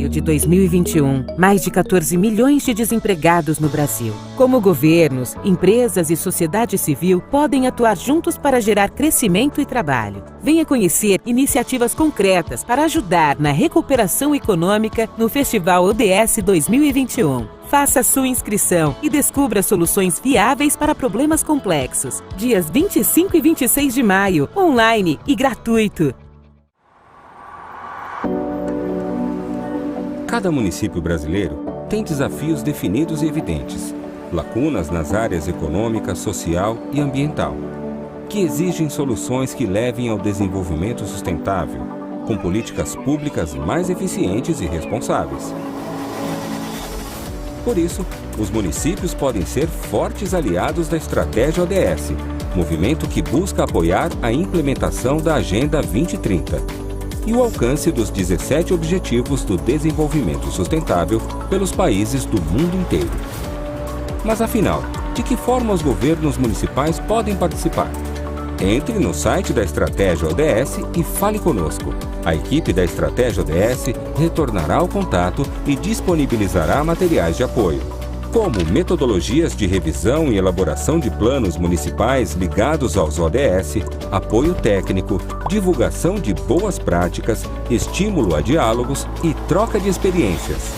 maio de 2021, mais de 14 milhões de desempregados no Brasil. Como governos, empresas e sociedade civil podem atuar juntos para gerar crescimento e trabalho. Venha conhecer iniciativas concretas para ajudar na recuperação econômica no Festival ODS 2021. Faça sua inscrição e descubra soluções viáveis para problemas complexos. Dias 25 e 26 de maio, online e gratuito. Cada município brasileiro tem desafios definidos e evidentes, lacunas nas áreas econômica, social e ambiental, que exigem soluções que levem ao desenvolvimento sustentável, com políticas públicas mais eficientes e responsáveis. Por isso, os municípios podem ser fortes aliados da Estratégia ODS, movimento que busca apoiar a implementação da Agenda 2030 e o alcance dos 17 Objetivos do Desenvolvimento Sustentável pelos países do mundo inteiro. Mas afinal, de que forma os governos municipais podem participar? Entre no site da Estratégia ODS e fale conosco. A equipe da Estratégia ODS retornará ao contato e disponibilizará materiais de apoio, como metodologias de revisão e elaboração de planos municipais ligados aos ODS, apoio técnico, divulgação de boas práticas, estímulo a diálogos e troca de experiências.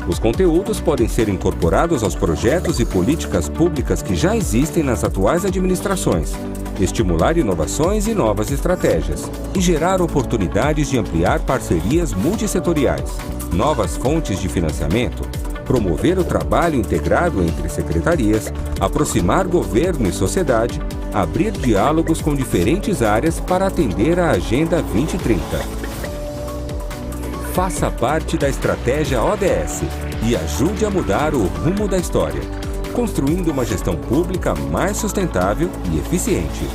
Os conteúdos podem ser incorporados aos projetos e políticas públicas que já existem nas atuais administrações, estimular inovações e novas estratégias, e gerar oportunidades de ampliar parcerias multissetoriais, novas fontes de financiamento, promover o trabalho integrado entre secretarias, aproximar governo e sociedade, abrir diálogos com diferentes áreas para atender à Agenda 2030. Faça parte da Estratégia ODS e ajude a mudar o rumo da história, construindo uma gestão pública mais sustentável e eficiente.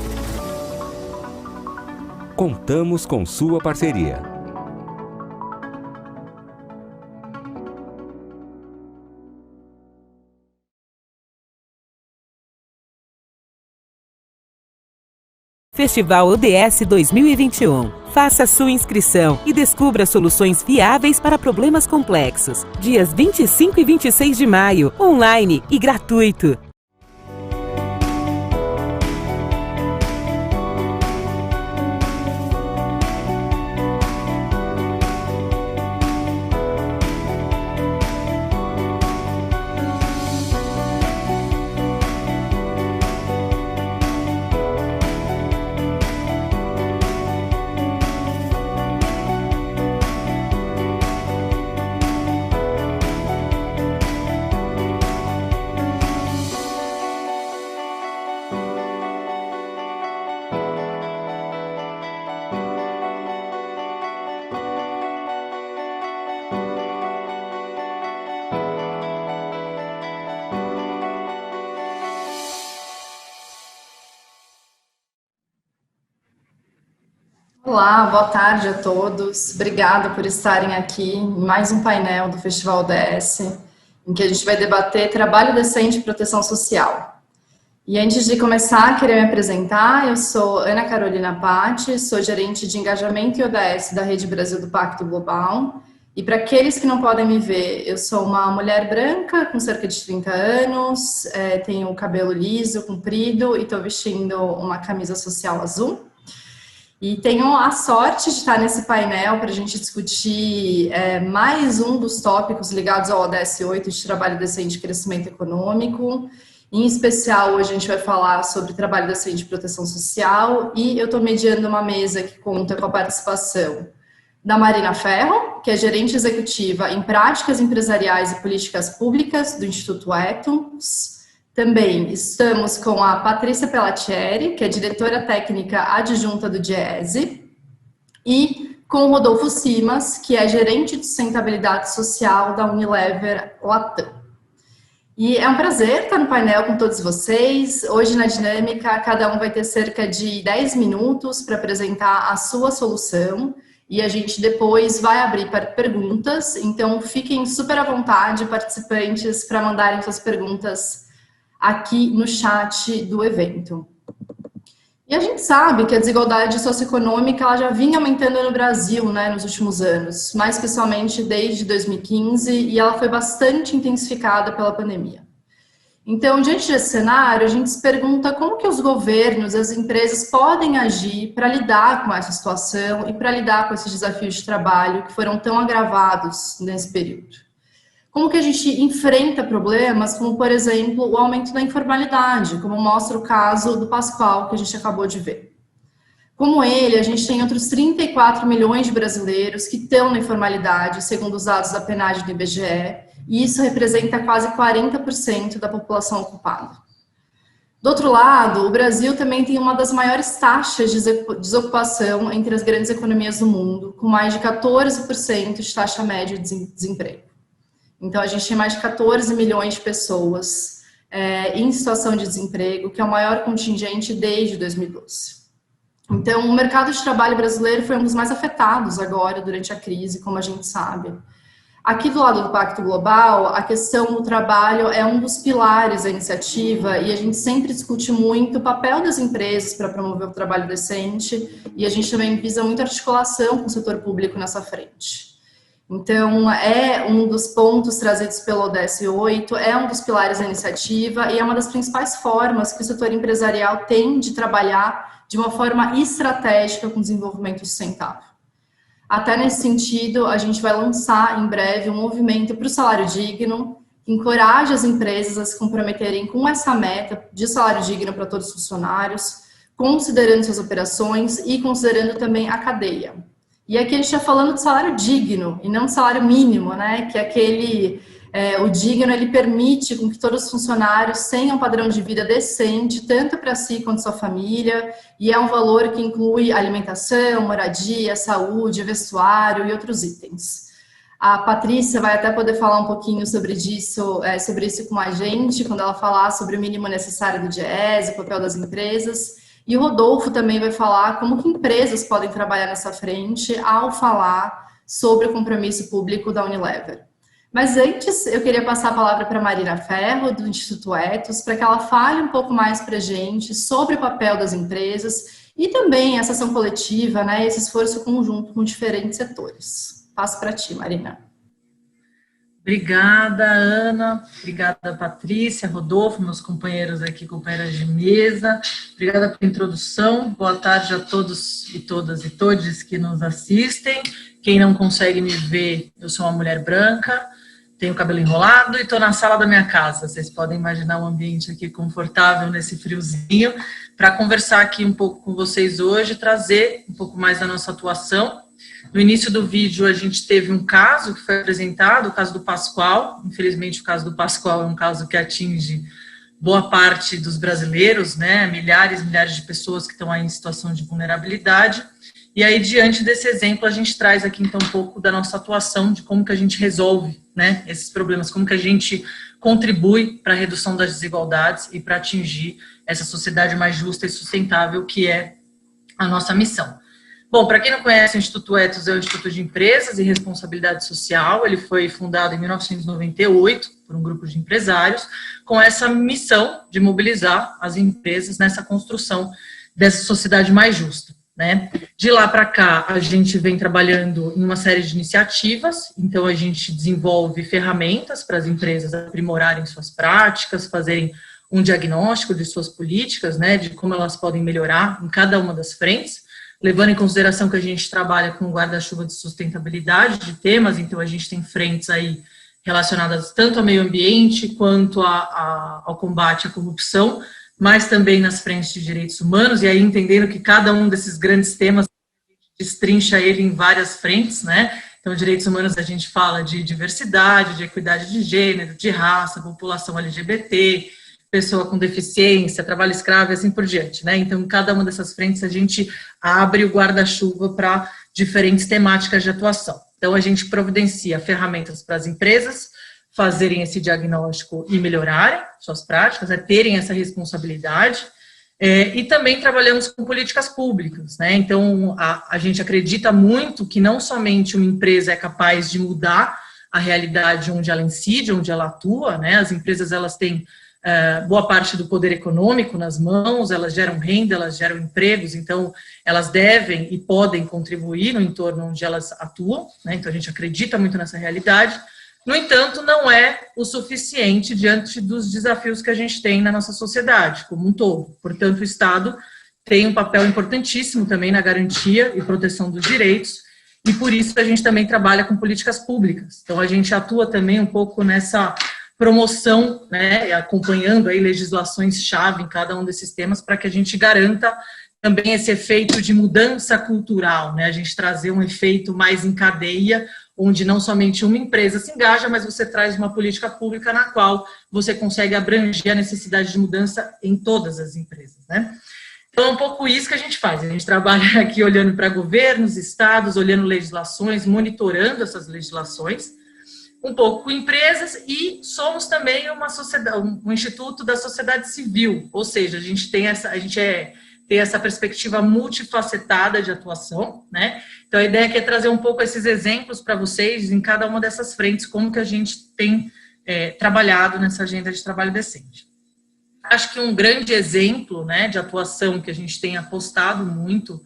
Contamos com sua parceria. Festival ODS 2021. Faça sua inscrição e descubra soluções viáveis para problemas complexos. Dias 25 e 26 de maio, online e gratuito. Olá, boa tarde a todos. Obrigada por estarem aqui em mais um painel do Festival ODS, em que a gente vai debater trabalho decente e proteção social. E antes de começar, queria me apresentar. Eu sou Ana Carolina Patti, sou gerente de engajamento e ODS da Rede Brasil do Pacto Global. E para aqueles que não podem me ver, eu sou uma mulher branca com cerca de 30 anos, tenho o cabelo liso, comprido e estou vestindo uma camisa social azul. E tenho a sorte de estar nesse painel para a gente discutir mais um dos tópicos ligados ao ODS 8 de trabalho decente e crescimento econômico. Em especial, hoje a gente vai falar sobre trabalho decente e proteção social, e eu estou mediando uma mesa que conta com a participação da Marina Ferro, que é gerente executiva em práticas empresariais e políticas públicas do Instituto Ethos. Também estamos com a Patrícia Pellatieri, que é diretora técnica adjunta do DIEESE, e com o Rodolfo Simas, que é gerente de sustentabilidade social da Unilever Latam. E é um prazer estar no painel com todos vocês. Hoje, na dinâmica, cada um vai ter cerca de 10 minutos para apresentar a sua solução, e a gente depois vai abrir para perguntas, então fiquem super à vontade, participantes, para mandarem suas perguntas aqui no chat do evento. E a gente sabe que a desigualdade socioeconômica ela já vinha aumentando no Brasil, né, nos últimos anos, mais especialmente desde 2015, e ela foi bastante intensificada pela pandemia. Então, diante desse cenário, a gente se pergunta como que os governos, as empresas podem agir para lidar com essa situação e para lidar com esses desafios de trabalho que foram tão agravados nesse período. Como que a gente enfrenta problemas como, por exemplo, o aumento da informalidade, como mostra o caso do Pascoal, que a gente acabou de ver. Como ele, a gente tem outros 34 milhões de brasileiros que estão na informalidade, segundo os dados da PNAD do IBGE, e isso representa quase 40% da população ocupada. Do outro lado, o Brasil também tem uma das maiores taxas de desocupação entre as grandes economias do mundo, com mais de 14% de taxa média de desemprego. Então, a gente tem mais de 14 milhões de pessoas em situação de desemprego, que é o maior contingente desde 2012. Então, o mercado de trabalho brasileiro foi um dos mais afetados agora, durante a crise, como a gente sabe. Aqui do lado do Pacto Global, a questão do trabalho é um dos pilares da iniciativa e a gente sempre discute muito o papel das empresas para promover o trabalho decente e a gente também visa muita articulação com o setor público nessa frente. Então, é um dos pontos trazidos pelo ODS 8, é um dos pilares da iniciativa e é uma das principais formas que o setor empresarial tem de trabalhar de uma forma estratégica com desenvolvimento sustentável. Até nesse sentido, a gente vai lançar em breve um movimento para o salário digno, que encoraja as empresas a se comprometerem com essa meta de salário digno para todos os funcionários, considerando suas operações e considerando também a cadeia. E aqui a gente está falando de salário digno e não de salário mínimo, né? Que é aquele, o digno, ele permite com que todos os funcionários tenham um padrão de vida decente, tanto para si quanto sua família, e é um valor que inclui alimentação, moradia, saúde, vestuário e outros itens. A Patrícia vai até poder falar um pouquinho sobre isso com a gente, quando ela falar sobre o mínimo necessário do DIEESE, o papel das empresas. E o Rodolfo também vai falar como que empresas podem trabalhar nessa frente ao falar sobre o compromisso público da Unilever. Mas antes, eu queria passar a palavra para a Marina Ferro, do Instituto Ethos, para que ela fale um pouco mais para a gente sobre o papel das empresas e também essa ação coletiva, né, esse esforço conjunto com diferentes setores. Passo para ti, Marina. Obrigada, Ana. Obrigada, Patrícia, Rodolfo, meus companheiros aqui, companheiras de mesa. Obrigada pela introdução. Boa tarde a todos e todas e todes que nos assistem. Quem não consegue me ver, eu sou uma mulher branca, tenho cabelo enrolado e estou na sala da minha casa. Vocês podem imaginar um ambiente aqui confortável nesse friozinho, para conversar aqui um pouco com vocês hoje, trazer um pouco mais da nossa atuação. No início do vídeo, a gente teve um caso que foi apresentado, o caso do Pascoal. Infelizmente, o caso do Pascoal é um caso que atinge boa parte dos brasileiros, né? Milhares e milhares de pessoas que estão aí em situação de vulnerabilidade. E aí, diante desse exemplo, a gente traz aqui, então, um pouco da nossa atuação, de como que a gente resolve, né, esses problemas, como que a gente contribui para a redução das desigualdades e para atingir essa sociedade mais justa e sustentável, que é a nossa missão. Bom, para quem não conhece, o Instituto Ethos é o Instituto de Empresas e Responsabilidade Social. Ele foi fundado em 1998 por um grupo de empresários com essa missão de mobilizar as empresas nessa construção dessa sociedade mais justa, né? De lá para cá, a gente vem trabalhando em uma série de iniciativas. Então, a gente desenvolve ferramentas para as empresas aprimorarem suas práticas, fazerem um diagnóstico de suas políticas, né, de como elas podem melhorar em cada uma das frentes, levando em consideração que a gente trabalha com o guarda-chuva de sustentabilidade de temas. Então, a gente tem frentes aí relacionadas tanto ao meio ambiente quanto ao combate à corrupção, mas também nas frentes de direitos humanos, e aí entendendo que cada um desses grandes temas destrincha ele em várias frentes, né? Então, direitos humanos, a gente fala de diversidade, de equidade de gênero, de raça, população LGBT, pessoa com deficiência, trabalho escravo e assim por diante, né? Então, em cada uma dessas frentes, a gente abre o guarda-chuva para diferentes temáticas de atuação. Então, a gente providencia ferramentas para as empresas fazerem esse diagnóstico e melhorarem suas práticas, terem essa responsabilidade, e também trabalhamos com políticas públicas, né? Então, a gente acredita muito que não somente uma empresa é capaz de mudar a realidade onde ela incide, onde ela atua, né? As empresas, elas têm boa parte do poder econômico nas mãos, elas geram renda, elas geram empregos, então elas devem e podem contribuir no entorno onde elas atuam, né? Então a gente acredita muito nessa realidade. No entanto, não é o suficiente diante dos desafios que a gente tem na nossa sociedade como um todo. Portanto, o Estado tem um papel importantíssimo também na garantia e proteção dos direitos, e por isso a gente também trabalha com políticas públicas. Então, a gente atua também um pouco nessa promoção, né, acompanhando aí legislações-chave em cada um desses temas, para que a gente garanta também esse efeito de mudança cultural, né, a gente trazer um efeito mais em cadeia, onde não somente uma empresa se engaja, mas você traz uma política pública na qual você consegue abranger a necessidade de mudança em todas as empresas, né? Então, é um pouco isso que a gente faz. A gente trabalha aqui olhando para governos, estados, olhando legislações, monitorando essas legislações, um pouco com empresas, e somos também uma sociedade, um instituto da sociedade civil, ou seja, a gente tem essa perspectiva multifacetada de atuação, né? Então, a ideia aqui é trazer um pouco esses exemplos para vocês em cada uma dessas frentes, como que a gente tem trabalhado nessa agenda de trabalho decente. Acho que um grande exemplo, né, de atuação que a gente tem apostado muito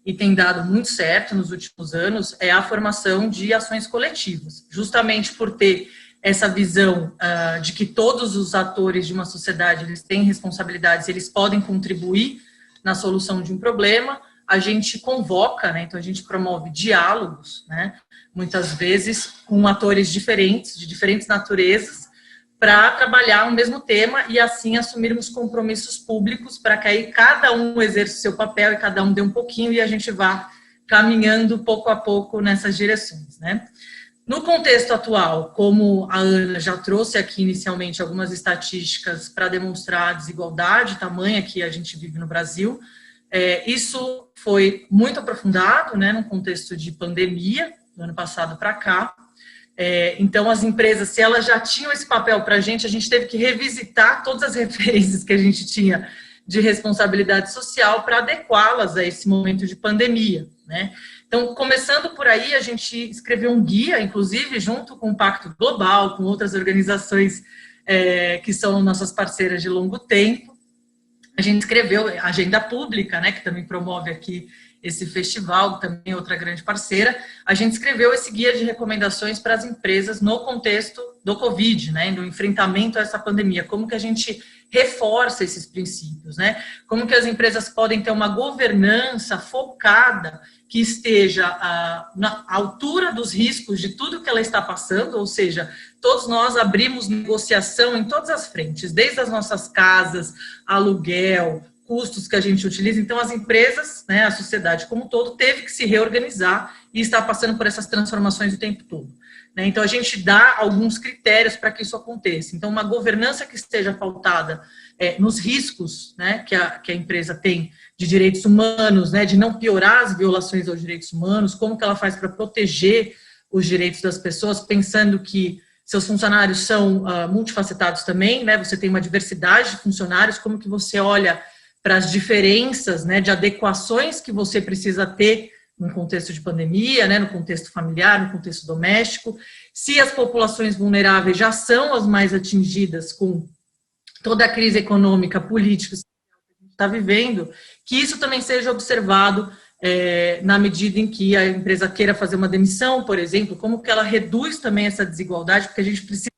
e tem dado muito certo nos últimos anos é a formação de ações coletivas, justamente por ter essa visão de que todos os atores de uma sociedade eles têm responsabilidades, eles podem contribuir na solução de um problema. A gente convoca, né, então a gente promove diálogos, né, muitas vezes com atores diferentes, de diferentes naturezas, para trabalhar o mesmo tema e assim assumirmos compromissos públicos para que aí cada um exerça o seu papel e cada um dê um pouquinho e a gente vá caminhando pouco a pouco nessas direções, né? No contexto atual, como a Ana já trouxe aqui inicialmente algumas estatísticas para demonstrar a desigualdade tamanha que a gente vive no Brasil, isso foi muito aprofundado, né, no contexto de pandemia, do ano passado para cá. Então, as empresas, se elas já tinham esse papel para a gente teve que revisitar todas as referências que a gente tinha de responsabilidade social para adequá-las a esse momento de pandemia, né? Então, começando por aí, a gente escreveu um guia, inclusive, junto com o Pacto Global, com outras organizações que são nossas parceiras de longo tempo. A gente escreveu a Agenda Pública, né, que também promove aqui esse festival, também outra grande parceira. A gente escreveu esse guia de recomendações para as empresas no contexto do Covid, né, no enfrentamento a essa pandemia. Como que a gente reforça esses princípios, né? Como que as empresas podem ter uma governança focada que esteja na altura dos riscos de tudo que ela está passando, ou seja, todos nós abrimos negociação em todas as frentes, desde as nossas casas, aluguel, custos que a gente utiliza. Então, as empresas, né, a sociedade como um todo, teve que se reorganizar e está passando por essas transformações o tempo todo, né? Então, a gente dá alguns critérios para que isso aconteça. Então, uma governança que esteja pautada nos riscos, né, que a empresa tem de direitos humanos, né, de não piorar as violações aos direitos humanos, como que ela faz para proteger os direitos das pessoas, pensando que seus funcionários são multifacetados também, né, você tem uma diversidade de funcionários, como que você olha para as diferenças, né, de adequações que você precisa ter no contexto de pandemia, né, no contexto familiar, no contexto doméstico, se as populações vulneráveis já são as mais atingidas com toda a crise econômica, política que a gente está vivendo, que isso também seja observado na medida em que a empresa queira fazer uma demissão, por exemplo, como que ela reduz também essa desigualdade, porque a gente precisa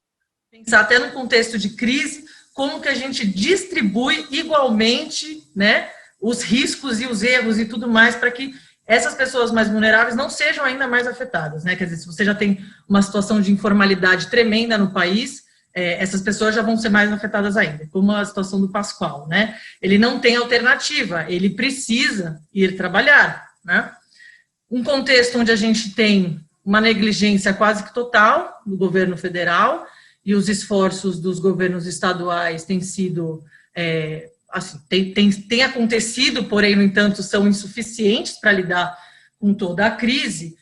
pensar até no contexto de crise, como que a gente distribui igualmente, né, os riscos e os erros e tudo mais para que essas pessoas mais vulneráveis não sejam ainda mais afetadas, né? Quer dizer, se você já tem uma situação de informalidade tremenda no país, essas pessoas já vão ser mais afetadas ainda, como a situação do Pascoal, né? Ele não tem alternativa, ele precisa ir trabalhar, né? Um contexto onde a gente tem uma negligência quase que total do governo federal, e os esforços dos governos estaduais têm sido, assim, tem acontecido, porém, no entanto, são insuficientes para lidar com toda a crise.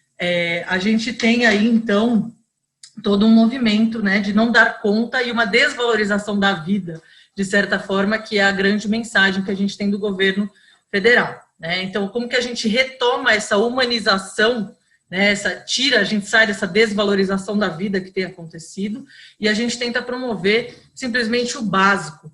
A gente tem aí, então, todo um movimento, né, de não dar conta e uma desvalorização da vida, de certa forma, que é a grande mensagem que a gente tem do governo federal, né? Então, como que a gente retoma essa humanização, né, a gente sai dessa desvalorização da vida que tem acontecido e a gente tenta promover simplesmente o básico.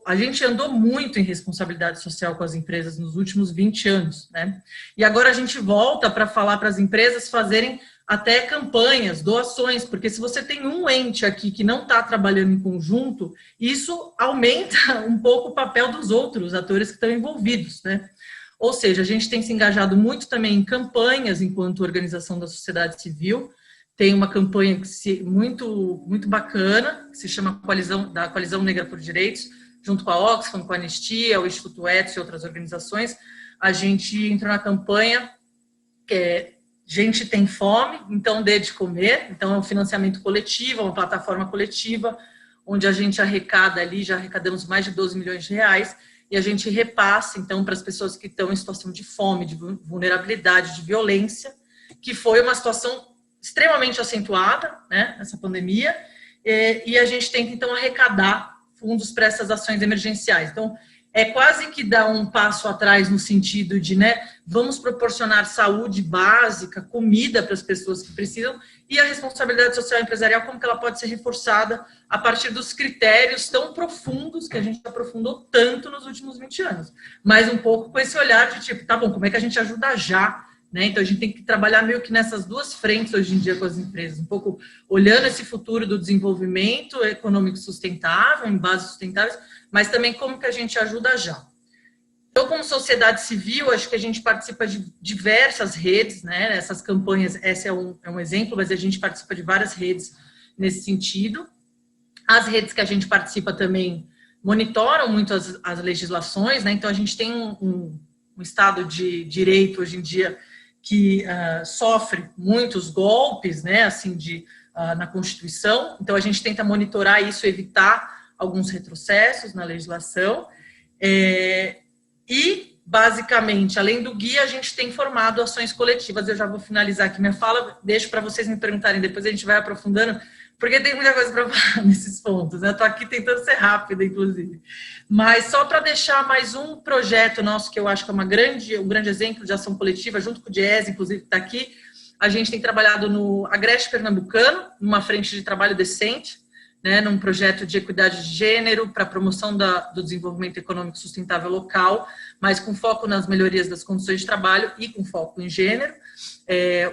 A gente andou muito em responsabilidade social com as empresas nos últimos 20 anos, né? E agora a gente volta para falar para as empresas fazerem até campanhas, doações, porque se você tem um ente aqui que não está trabalhando em conjunto, isso aumenta um pouco o papel dos outros atores que estão envolvidos, né? Ou seja, a gente tem se engajado muito também em campanhas enquanto organização da sociedade civil. Tem uma campanha muito bacana, que se chama Coalizão Negra por Direitos, junto com a Oxfam, com a Anistia, o Instituto Etos e outras organizações. A gente entrou na campanha que é Gente Tem Fome, então dê de comer. Então é um financiamento coletivo, uma plataforma coletiva, onde a gente arrecada ali, já arrecadamos mais de 12 milhões de reais, e a gente repassa, então, para as pessoas que estão em situação de fome, de vulnerabilidade, de violência, que foi uma situação extremamente acentuada, né, nessa pandemia, e a gente tenta, então, arrecadar fundos para essas ações emergenciais. Então, é quase que dar um passo atrás no sentido de, né, vamos proporcionar saúde básica, comida para as pessoas que precisam, e a responsabilidade social empresarial, como que ela pode ser reforçada a partir dos critérios tão profundos que a gente aprofundou tanto nos últimos 20 anos. Mas um pouco com esse olhar de tipo, tá bom, como é que a gente ajuda já? Né? Então, a gente tem que trabalhar meio que nessas duas frentes hoje em dia com as empresas, um pouco olhando esse futuro do desenvolvimento econômico sustentável, em bases sustentáveis, mas também como que a gente ajuda já. Então, como sociedade civil, acho que a gente participa de diversas redes, né? Essas campanhas, esse é um exemplo, mas a gente participa de várias redes nesse sentido. As redes que a gente participa também monitoram muito as legislações, né? Então, a gente tem um Estado de Direito hoje em dia que sofre muitos golpes, né? Assim, na Constituição. Então, a gente tenta monitorar isso, evitar alguns retrocessos na legislação. E, basicamente, além do guia, a gente tem formado ações coletivas. Eu já vou finalizar aqui minha fala, deixo para vocês me perguntarem, depois a gente vai aprofundando, porque tem muita coisa para falar nesses pontos, né? Eu estou aqui tentando ser rápida, inclusive. Mas só para deixar mais um projeto nosso, que eu acho que é um grande exemplo de ação coletiva, junto com o Diese, inclusive, que está aqui, a gente tem trabalhado no Agreste Pernambucano, numa frente de trabalho decente, né, num projeto de equidade de gênero para promoção do desenvolvimento econômico sustentável local, mas com foco nas melhorias das condições de trabalho e com foco em gênero.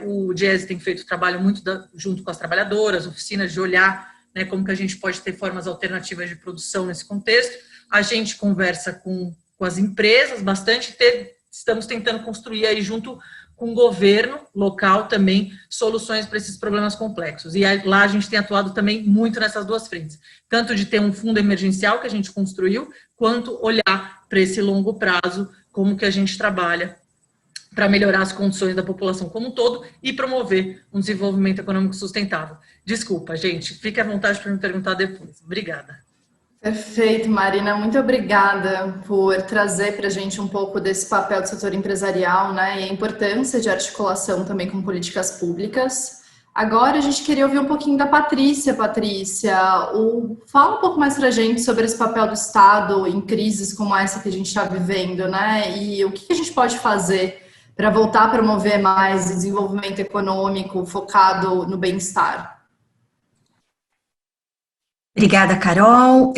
O Diese tem feito trabalho muito junto com as trabalhadoras, oficinas de olhar, né, como que a gente pode ter formas alternativas de produção nesse contexto. A gente conversa com as empresas bastante, estamos tentando construir aí junto com o governo local também soluções para esses problemas complexos. E aí, lá a gente tem atuado também muito nessas duas frentes, tanto de ter um fundo emergencial que a gente construiu, quanto olhar para esse longo prazo, como que a gente trabalha para melhorar as condições da população como um todo e promover um desenvolvimento econômico sustentável. Desculpa, gente, fique à vontade para me perguntar depois. Obrigada. Perfeito, Marina. Muito obrigada por trazer para a gente um pouco desse papel do setor empresarial, né, e a importância de articulação também com políticas públicas. Agora a gente queria ouvir um pouquinho da Patrícia. Patrícia, fala um pouco mais para a gente sobre esse papel do Estado em crises como essa que a gente está vivendo, né, e o que a gente pode fazer para voltar a promover mais desenvolvimento econômico focado no bem-estar. Obrigada, Carol.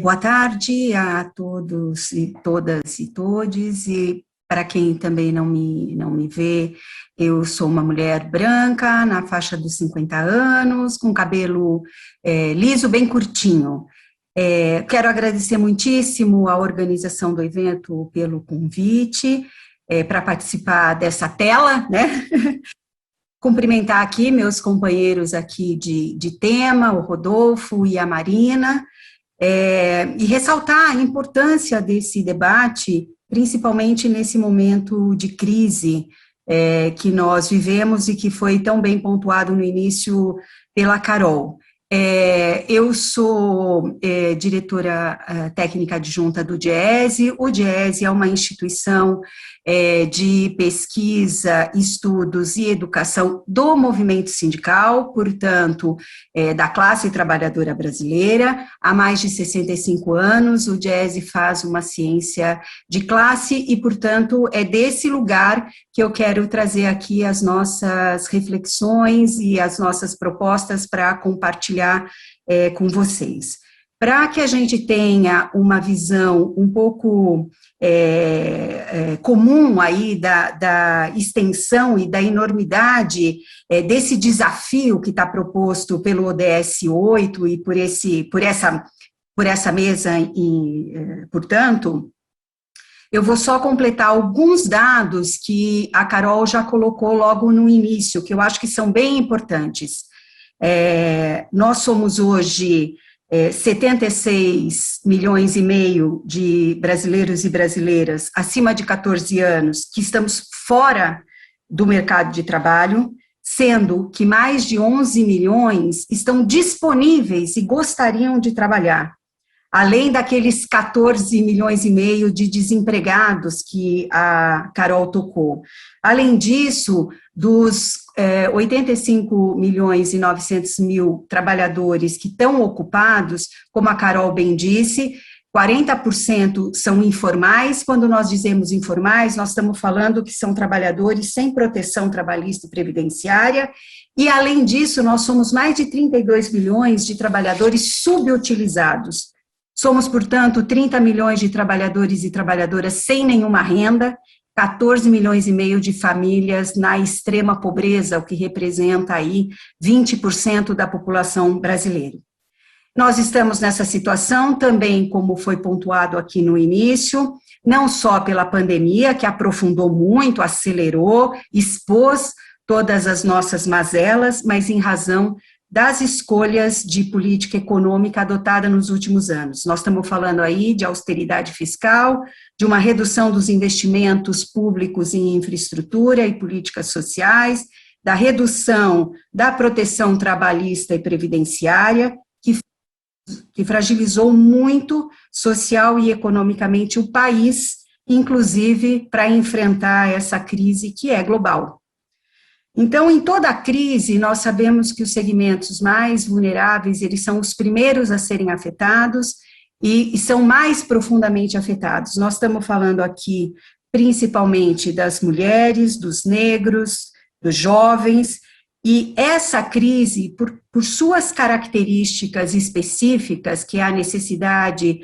Boa tarde a todos e todas e todes. E para quem também não me vê, eu sou uma mulher branca, na faixa dos 50 anos, com cabelo liso, bem curtinho. Quero agradecer muitíssimo a organização do evento pelo convite para participar dessa tela, né? Cumprimentar aqui meus companheiros aqui de tema, o Rodolfo e a Marina, e ressaltar a importância desse debate, principalmente nesse momento de crise que nós vivemos e que foi tão bem pontuado no início pela Carol. Eu sou diretora técnica adjunta do Diese. O Diese é uma instituição de pesquisa, estudos e educação do movimento sindical, portanto, da classe trabalhadora brasileira. Há mais de 65 anos, o Diese faz uma ciência de classe e, portanto, é desse lugar que eu quero trazer aqui as nossas reflexões e as nossas propostas para compartilhar com vocês. Para que a gente tenha uma visão um pouco comum aí da extensão e da enormidade desse desafio que está proposto pelo ODS 8 e por essa mesa, portanto, eu vou só completar alguns dados que a Carol já colocou logo no início, que eu acho que são bem importantes. Nós somos hoje 76 milhões e meio de brasileiros e brasileiras acima de 14 anos que estamos fora do mercado de trabalho, sendo que mais de 11 milhões estão disponíveis e gostariam de trabalhar, além daqueles 14 milhões e meio de desempregados que a Carol tocou. Além disso, dos 85 milhões e 900 mil trabalhadores que estão ocupados, como a Carol bem disse, 40% são informais. Quando nós dizemos informais, nós estamos falando que são trabalhadores sem proteção trabalhista e previdenciária, e além disso, nós somos mais de 32 milhões de trabalhadores subutilizados. Somos, portanto, 30 milhões de trabalhadores e trabalhadoras sem nenhuma renda, 14 milhões e meio de famílias na extrema pobreza, o que representa aí 20% da população brasileira. Nós estamos nessa situação também, como foi pontuado aqui no início, não só pela pandemia, que aprofundou muito, acelerou, expôs todas as nossas mazelas, mas em razão das escolhas de política econômica adotada nos últimos anos. Nós estamos falando aí de austeridade fiscal, de uma redução dos investimentos públicos em infraestrutura e políticas sociais, da redução da proteção trabalhista e previdenciária, que fragilizou muito social e economicamente o país, inclusive para enfrentar essa crise que é global. Então, em toda a crise, nós sabemos que os segmentos mais vulneráveis, eles são os primeiros a serem afetados e são mais profundamente afetados. Nós estamos falando aqui, principalmente, das mulheres, dos negros, dos jovens, e essa crise, por suas características específicas, que é a necessidade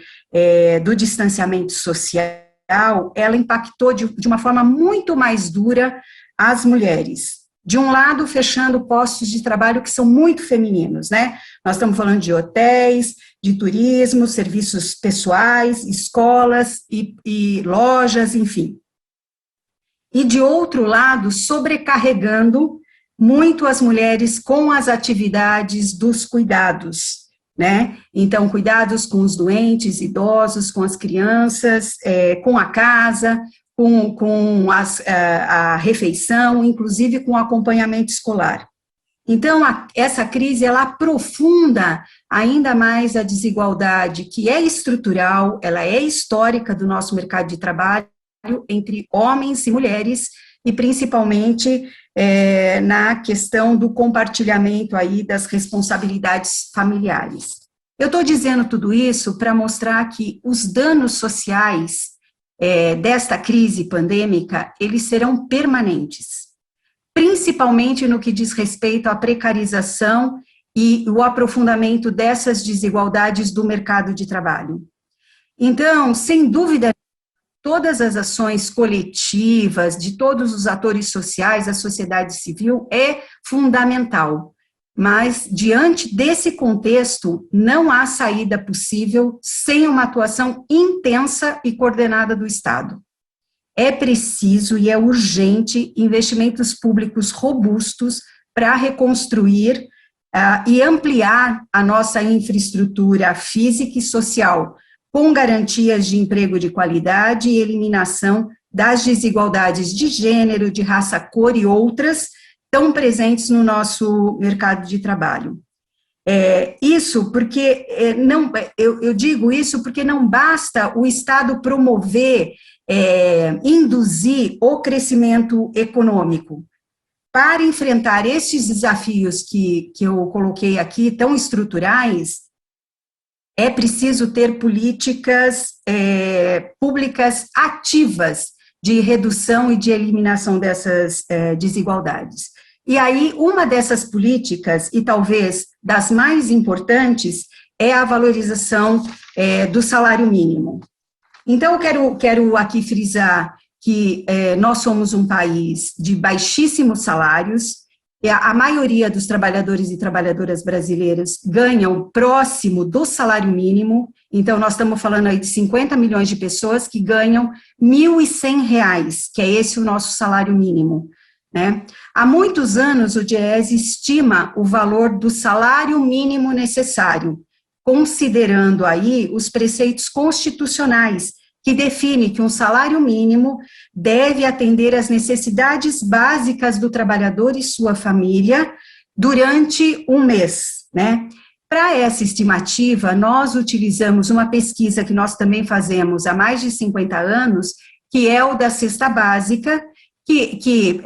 do distanciamento social, ela impactou de uma forma muito mais dura as mulheres. De um lado, fechando postos de trabalho que são muito femininos, né? Nós estamos falando de hotéis, de turismo, serviços pessoais, escolas e lojas, enfim. E, de outro lado, sobrecarregando muito as mulheres com as atividades dos cuidados, né? Então, cuidados com os doentes, idosos, com as crianças, com a casa, com a refeição, inclusive com o acompanhamento escolar. Então, essa crise, ela aprofunda ainda mais a desigualdade, que é estrutural, ela é histórica do nosso mercado de trabalho, entre homens e mulheres, e principalmente na questão do compartilhamento aí das responsabilidades familiares. Eu estou dizendo tudo isso para mostrar que os danos sociais desta crise pandêmica, eles serão permanentes, principalmente no que diz respeito à precarização e o aprofundamento dessas desigualdades do mercado de trabalho. Então, sem dúvida, todas as ações coletivas de todos os atores sociais, a sociedade civil, é fundamental. Mas, diante desse contexto, não há saída possível sem uma atuação intensa e coordenada do Estado. É preciso e é urgente investimentos públicos robustos para reconstruir e ampliar a nossa infraestrutura física e social, com garantias de emprego de qualidade e eliminação das desigualdades de gênero, de raça, cor e outras, tão presentes no nosso mercado de trabalho. Isso porque eu digo isso porque não basta o Estado promover, induzir o crescimento econômico. Para enfrentar esses desafios que eu coloquei aqui, tão estruturais, é preciso ter políticas públicas ativas de redução e de eliminação dessas desigualdades. E aí, uma dessas políticas, e talvez das mais importantes, é a valorização do salário mínimo. Então, eu quero aqui frisar que nós somos um país de baixíssimos salários, e a maioria dos trabalhadores e trabalhadoras brasileiras ganham próximo do salário mínimo, então nós estamos falando aí de 50 milhões de pessoas que ganham R$ 1.100, que é esse o nosso salário mínimo, né? Há muitos anos o DIEESE estima o valor do salário mínimo necessário, considerando aí os preceitos constitucionais, que define que um salário mínimo deve atender às necessidades básicas do trabalhador e sua família durante um mês, né? Para essa estimativa, nós utilizamos uma pesquisa que nós também fazemos há mais de 50 anos, que é o da cesta básica, que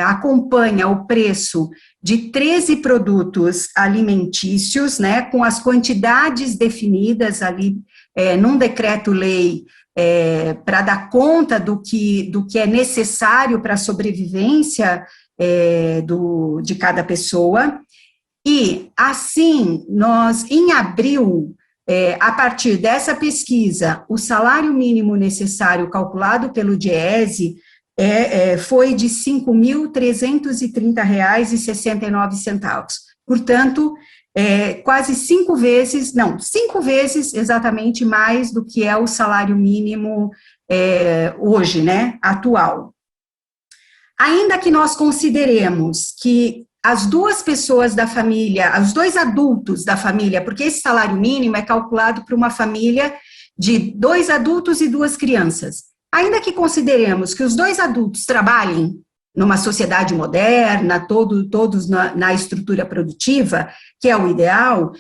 acompanha o preço de 13 produtos alimentícios, né, com as quantidades definidas ali num decreto-lei para dar conta do que é necessário para a sobrevivência de cada pessoa. E, assim, nós, em abril, a partir dessa pesquisa, o salário mínimo necessário calculado pelo DIEESE foi de R$ 5.330,69. Portanto, quase 5 vezes exatamente mais do que é o salário mínimo hoje, né, atual. Ainda que nós consideremos que as duas pessoas da família, os dois adultos da família, porque esse salário mínimo é calculado para uma família de 2 adultos e 2 crianças, ainda que consideremos que os 2 adultos trabalhem numa sociedade moderna, todos na estrutura produtiva, que é o ideal,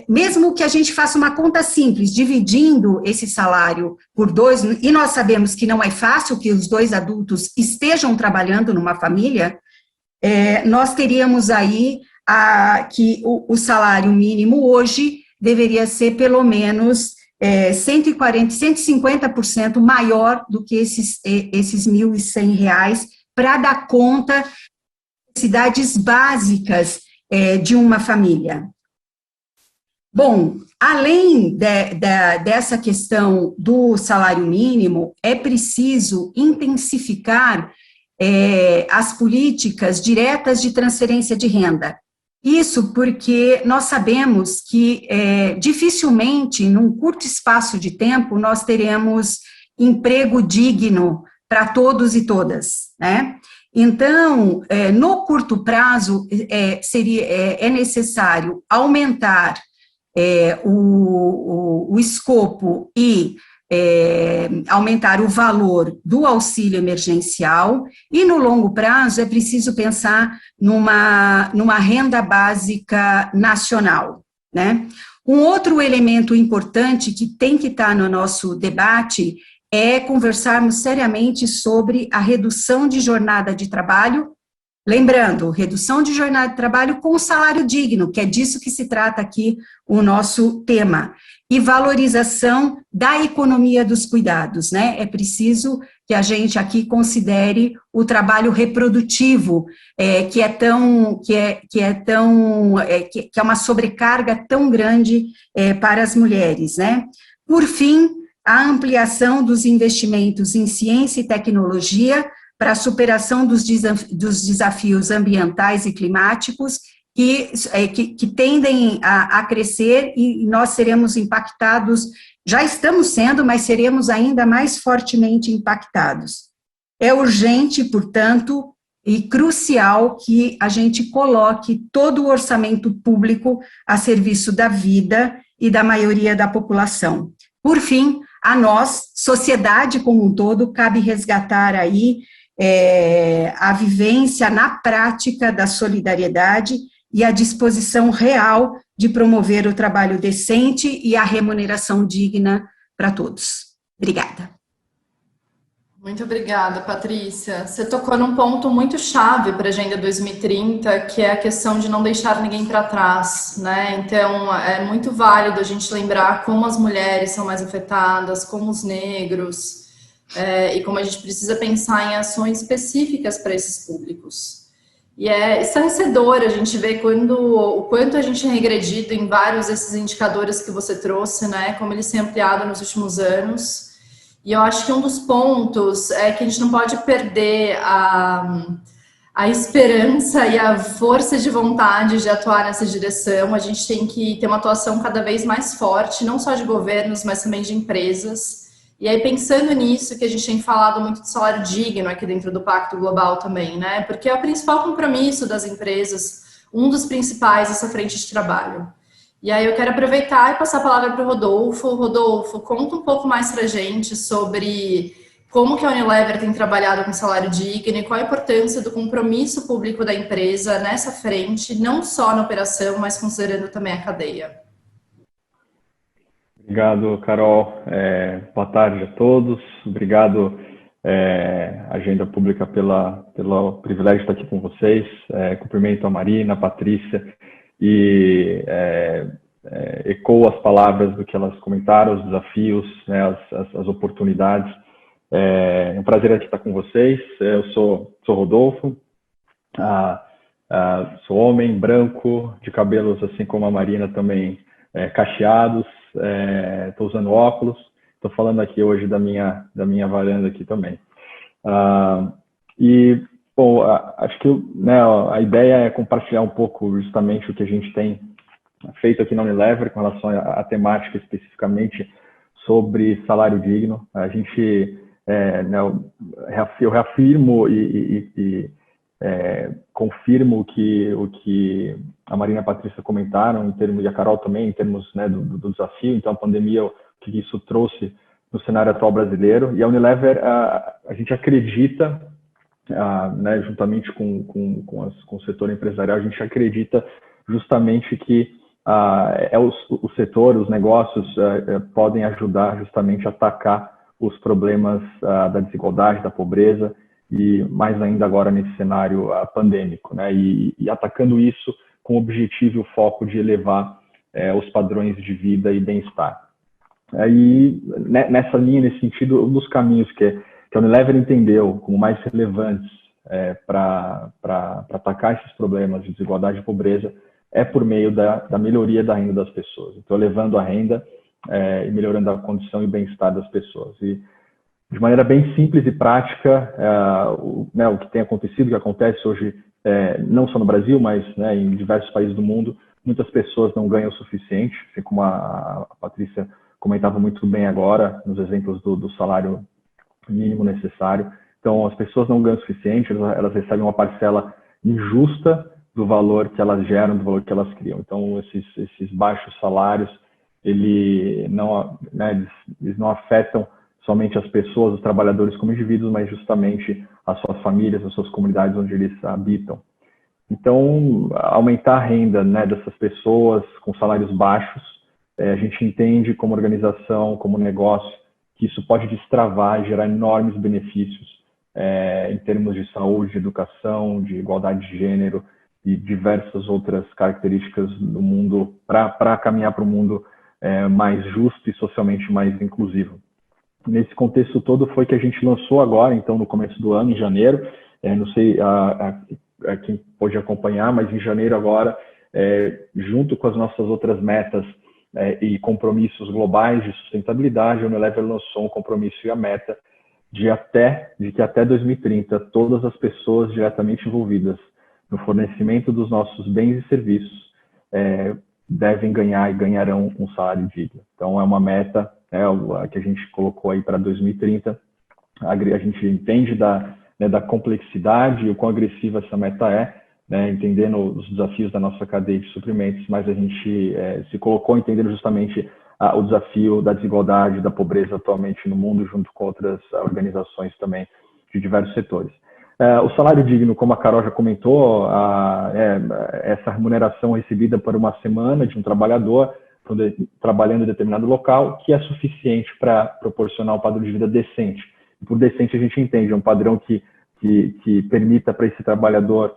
mesmo que a gente faça uma conta simples, dividindo esse salário por 2, e nós sabemos que não é fácil que os 2 adultos estejam trabalhando numa família, nós teríamos aí que o salário mínimo hoje deveria ser pelo menos 150% maior do que esses R$ 1.100, para dar conta das necessidades básicas de uma família. Bom, além dessa questão do salário mínimo, é preciso intensificar as políticas diretas de transferência de renda. Isso porque nós sabemos que dificilmente, num curto espaço de tempo, nós teremos emprego digno para todos e todas, né? Então, no curto prazo, é necessário aumentar o escopo e aumentar o valor do auxílio emergencial, e no longo prazo é preciso pensar numa renda básica nacional, né? Um outro elemento importante que tem que estar no nosso debate é conversarmos seriamente sobre a redução de jornada de trabalho, lembrando, redução de jornada de trabalho com salário digno, que é disso que se trata aqui o nosso tema, e valorização da economia dos cuidados, né? É preciso que a gente aqui considere o trabalho reprodutivo, que é uma sobrecarga tão grande para as mulheres, né? Por fim, a ampliação dos investimentos em ciência e tecnologia para a superação dos desafios ambientais e climáticos que tendem a crescer, e nós seremos impactados, já estamos sendo, mas seremos ainda mais fortemente impactados. É urgente, portanto, e crucial que a gente coloque todo o orçamento público a serviço da vida e da maioria da população. Por fim, a nós, sociedade como um todo, cabe resgatar aí a vivência na prática da solidariedade e a disposição real de promover o trabalho decente e a remuneração digna para todos. Obrigada. Muito obrigada, Patrícia. Você tocou num ponto muito chave para a Agenda 2030, que é a questão de não deixar ninguém para trás, né? Então, é muito válido a gente lembrar como as mulheres são mais afetadas, como os negros, e como a gente precisa pensar em ações específicas para esses públicos. E é estarrecedor a gente ver o quanto a gente é regredido em vários desses indicadores que você trouxe, né? Como eles têm ampliado nos últimos anos. E eu acho que um dos pontos é que a gente não pode perder a esperança e a força de vontade de atuar nessa direção. A gente tem que ter uma atuação cada vez mais forte, não só de governos, mas também de empresas. E aí, pensando nisso, que a gente tem falado muito de salário digno aqui dentro do Pacto Global também, né? Porque é o principal compromisso das empresas, um dos principais dessa frente de trabalho. E aí eu quero aproveitar e passar a palavra para o Rodolfo. Rodolfo, conta um pouco mais para a gente sobre como que a Unilever tem trabalhado com salário digno e qual a importância do compromisso público da empresa nessa frente, não só na operação, mas considerando também a cadeia. Obrigado, Carol. Boa tarde a todos. Obrigado, Agenda Pública, pelo privilégio de estar aqui com vocês. Cumprimento a Marina, a Patrícia, e ecoo as palavras do que elas comentaram, os desafios, né, as oportunidades. É um prazer aqui estar com vocês. Eu sou Rodolfo, sou homem, branco, de cabelos assim como a Marina também cacheados, estou usando óculos, estou falando aqui hoje da minha varanda aqui também. Bom, acho que né, a ideia é compartilhar um pouco justamente o que a gente tem feito aqui na Unilever com relação à temática especificamente sobre salário digno. A gente, né, eu reafirmo e confirmo o que a Marina e a Patrícia comentaram, e a Carol também, em termos, né, do desafio. Então, a pandemia, o que isso trouxe no cenário atual brasileiro. E a Unilever, a gente acredita, né, juntamente com o setor empresarial, a gente acredita justamente que o setor, os negócios podem ajudar justamente a atacar os problemas da desigualdade, da pobreza, e mais ainda agora nesse cenário pandêmico, né, e atacando isso com o objetivo e o foco de elevar os padrões de vida e bem-estar. Aí, nessa linha, nesse sentido, um dos caminhos que a Unilever entendeu como mais relevantes para atacar esses problemas de desigualdade e pobreza é por meio da melhoria da renda das pessoas. Então, elevando a renda e melhorando a condição e bem-estar das pessoas. E, de maneira bem simples e prática, o que tem acontecido, o que acontece hoje, não só no Brasil, mas, né, em diversos países do mundo, muitas pessoas não ganham o suficiente, assim como a Patrícia comentava muito bem agora, nos exemplos do salário mínimo necessário. Então, as pessoas não ganham o suficiente, elas recebem uma parcela injusta do valor que elas geram, do valor que elas criam. Então, esses baixos salários, eles não afetam somente as pessoas, os trabalhadores como indivíduos, mas justamente as suas famílias, as suas comunidades onde eles habitam. Então, aumentar a renda, né, dessas pessoas com salários baixos, a gente entende como organização, como negócio, que isso pode destravar e gerar enormes benefícios em termos de saúde, de educação, de igualdade de gênero e diversas outras características do mundo para caminhar para um mundo mais justo e socialmente mais inclusivo. Nesse contexto todo foi que a gente lançou agora, então, no começo do ano, em janeiro, não sei quem pôde acompanhar, mas em janeiro agora, junto com as nossas outras metas e compromissos globais de sustentabilidade, a Unilever lançou um compromisso e a meta de que até 2030 todas as pessoas diretamente envolvidas no fornecimento dos nossos bens e serviços devem ganhar e ganharão um salário digno. Então, é uma meta que a gente colocou aí para 2030. A gente entende da complexidade e o quão agressiva essa meta né, entendendo os desafios da nossa cadeia de suprimentos, mas a gente se colocou entendendo justamente o desafio da desigualdade, da pobreza atualmente no mundo, junto com outras organizações também de diversos setores. O salário digno, como a Carol já comentou, essa remuneração recebida por uma semana de um trabalhador trabalhando em determinado local, que é suficiente para proporcionar um padrão de vida decente. E por decente a gente entende, é um padrão que permita para esse trabalhador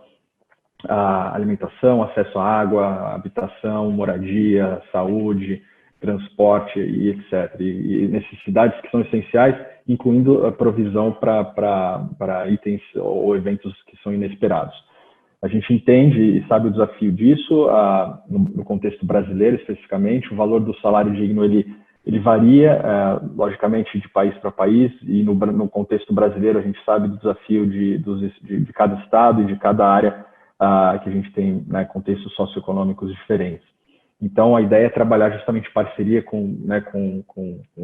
a alimentação, acesso à água, habitação, moradia, saúde, transporte e etc. E necessidades que são essenciais, incluindo a provisão para itens ou eventos que são inesperados. A gente entende e sabe o desafio disso, no contexto brasileiro especificamente. O valor do salário digno ele varia, logicamente, de país para país, e no contexto brasileiro a gente sabe do desafio de cada estado e de cada área que a gente tem, né, contextos socioeconômicos diferentes. Então, a ideia é trabalhar justamente em parceria com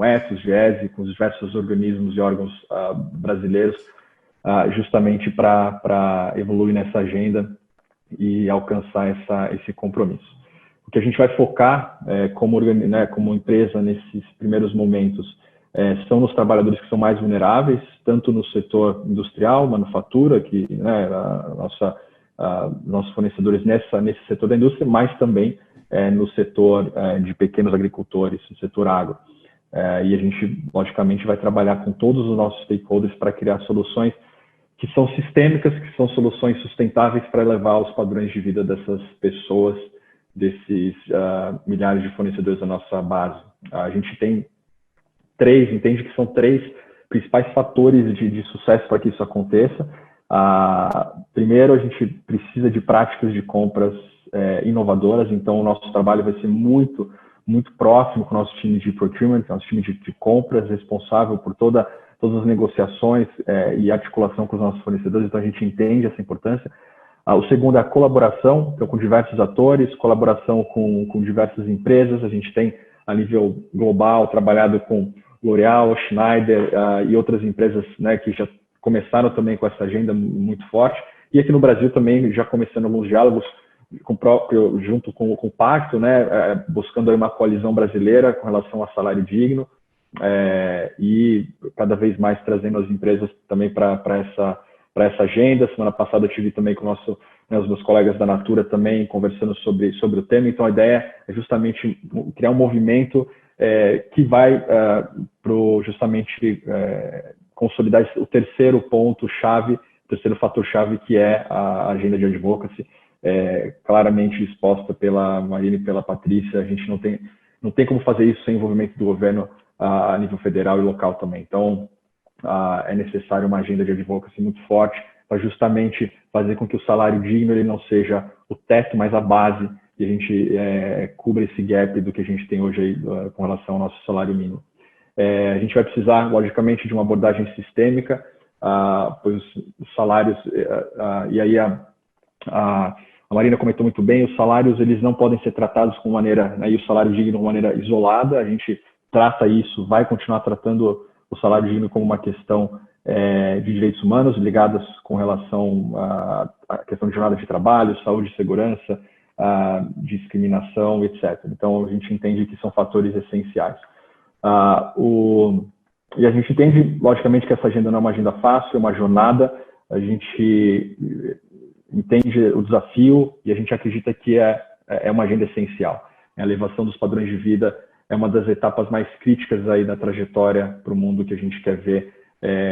ETOS, GESE, com os diversos organismos e órgãos brasileiros, justamente para evoluir nessa agenda e alcançar esse compromisso. O que a gente vai focar como empresa nesses primeiros momentos são nos trabalhadores que são mais vulneráveis, tanto no setor industrial, manufatura, que, né, nossos fornecedores nesse setor da indústria, mas também no setor de pequenos agricultores, no setor agro. E a gente, logicamente, vai trabalhar com todos os nossos stakeholders para criar soluções que são sistêmicas, que são soluções sustentáveis para elevar os padrões de vida dessas pessoas, desses milhares de fornecedores da nossa base. A gente entende que são 3 principais fatores de sucesso para que isso aconteça. Primeiro, a gente precisa de práticas de compras inovadoras, então o nosso trabalho vai ser muito, muito próximo com o nosso time de procurement, nosso time de compras, responsável por todas as negociações e articulação com os nossos fornecedores, então a gente entende essa importância. O segundo é a colaboração, então, com diversos atores, colaboração com diversas empresas. A gente tem, a nível global, trabalhado com L'Oréal, Schneider e outras empresas, né, que já começaram também com essa agenda muito forte. E aqui no Brasil também, já começando alguns diálogos junto com o Pacto, né, buscando aí uma coalizão brasileira com relação ao salário digno, e cada vez mais trazendo as empresas também para essa agenda. Semana passada eu tive também com os meus colegas da Natura também conversando sobre o tema. Então a ideia é justamente criar um movimento que vai justamente consolidar o terceiro ponto-chave, o terceiro fator-chave, que é a agenda de advocacy, claramente exposta pela Marina e pela Patrícia. A gente não tem como fazer isso sem envolvimento do governo a nível federal e local também. Então, é necessário uma agenda de advocacy muito forte para justamente fazer com que o salário digno ele não seja o teto, mas a base, e a gente cubra esse gap do que a gente tem hoje aí, com relação ao nosso salário mínimo. A gente vai precisar, logicamente, de uma abordagem sistêmica, pois os salários, e aí a Marina comentou muito bem, os salários eles não podem ser tratados com maneira, né, e o salário digno de uma maneira isolada. A gente trata isso, vai continuar tratando o salário digno como uma questão de direitos humanos, ligadas com relação à questão de jornada de trabalho, saúde e segurança, discriminação, etc. Então, a gente entende que são fatores essenciais. E a gente entende, logicamente, que essa agenda não é uma agenda fácil, é uma jornada. A gente entende o desafio e a gente acredita que é uma agenda essencial. A elevação dos padrões de vida é uma das etapas mais críticas aí da trajetória para o mundo que a gente quer ver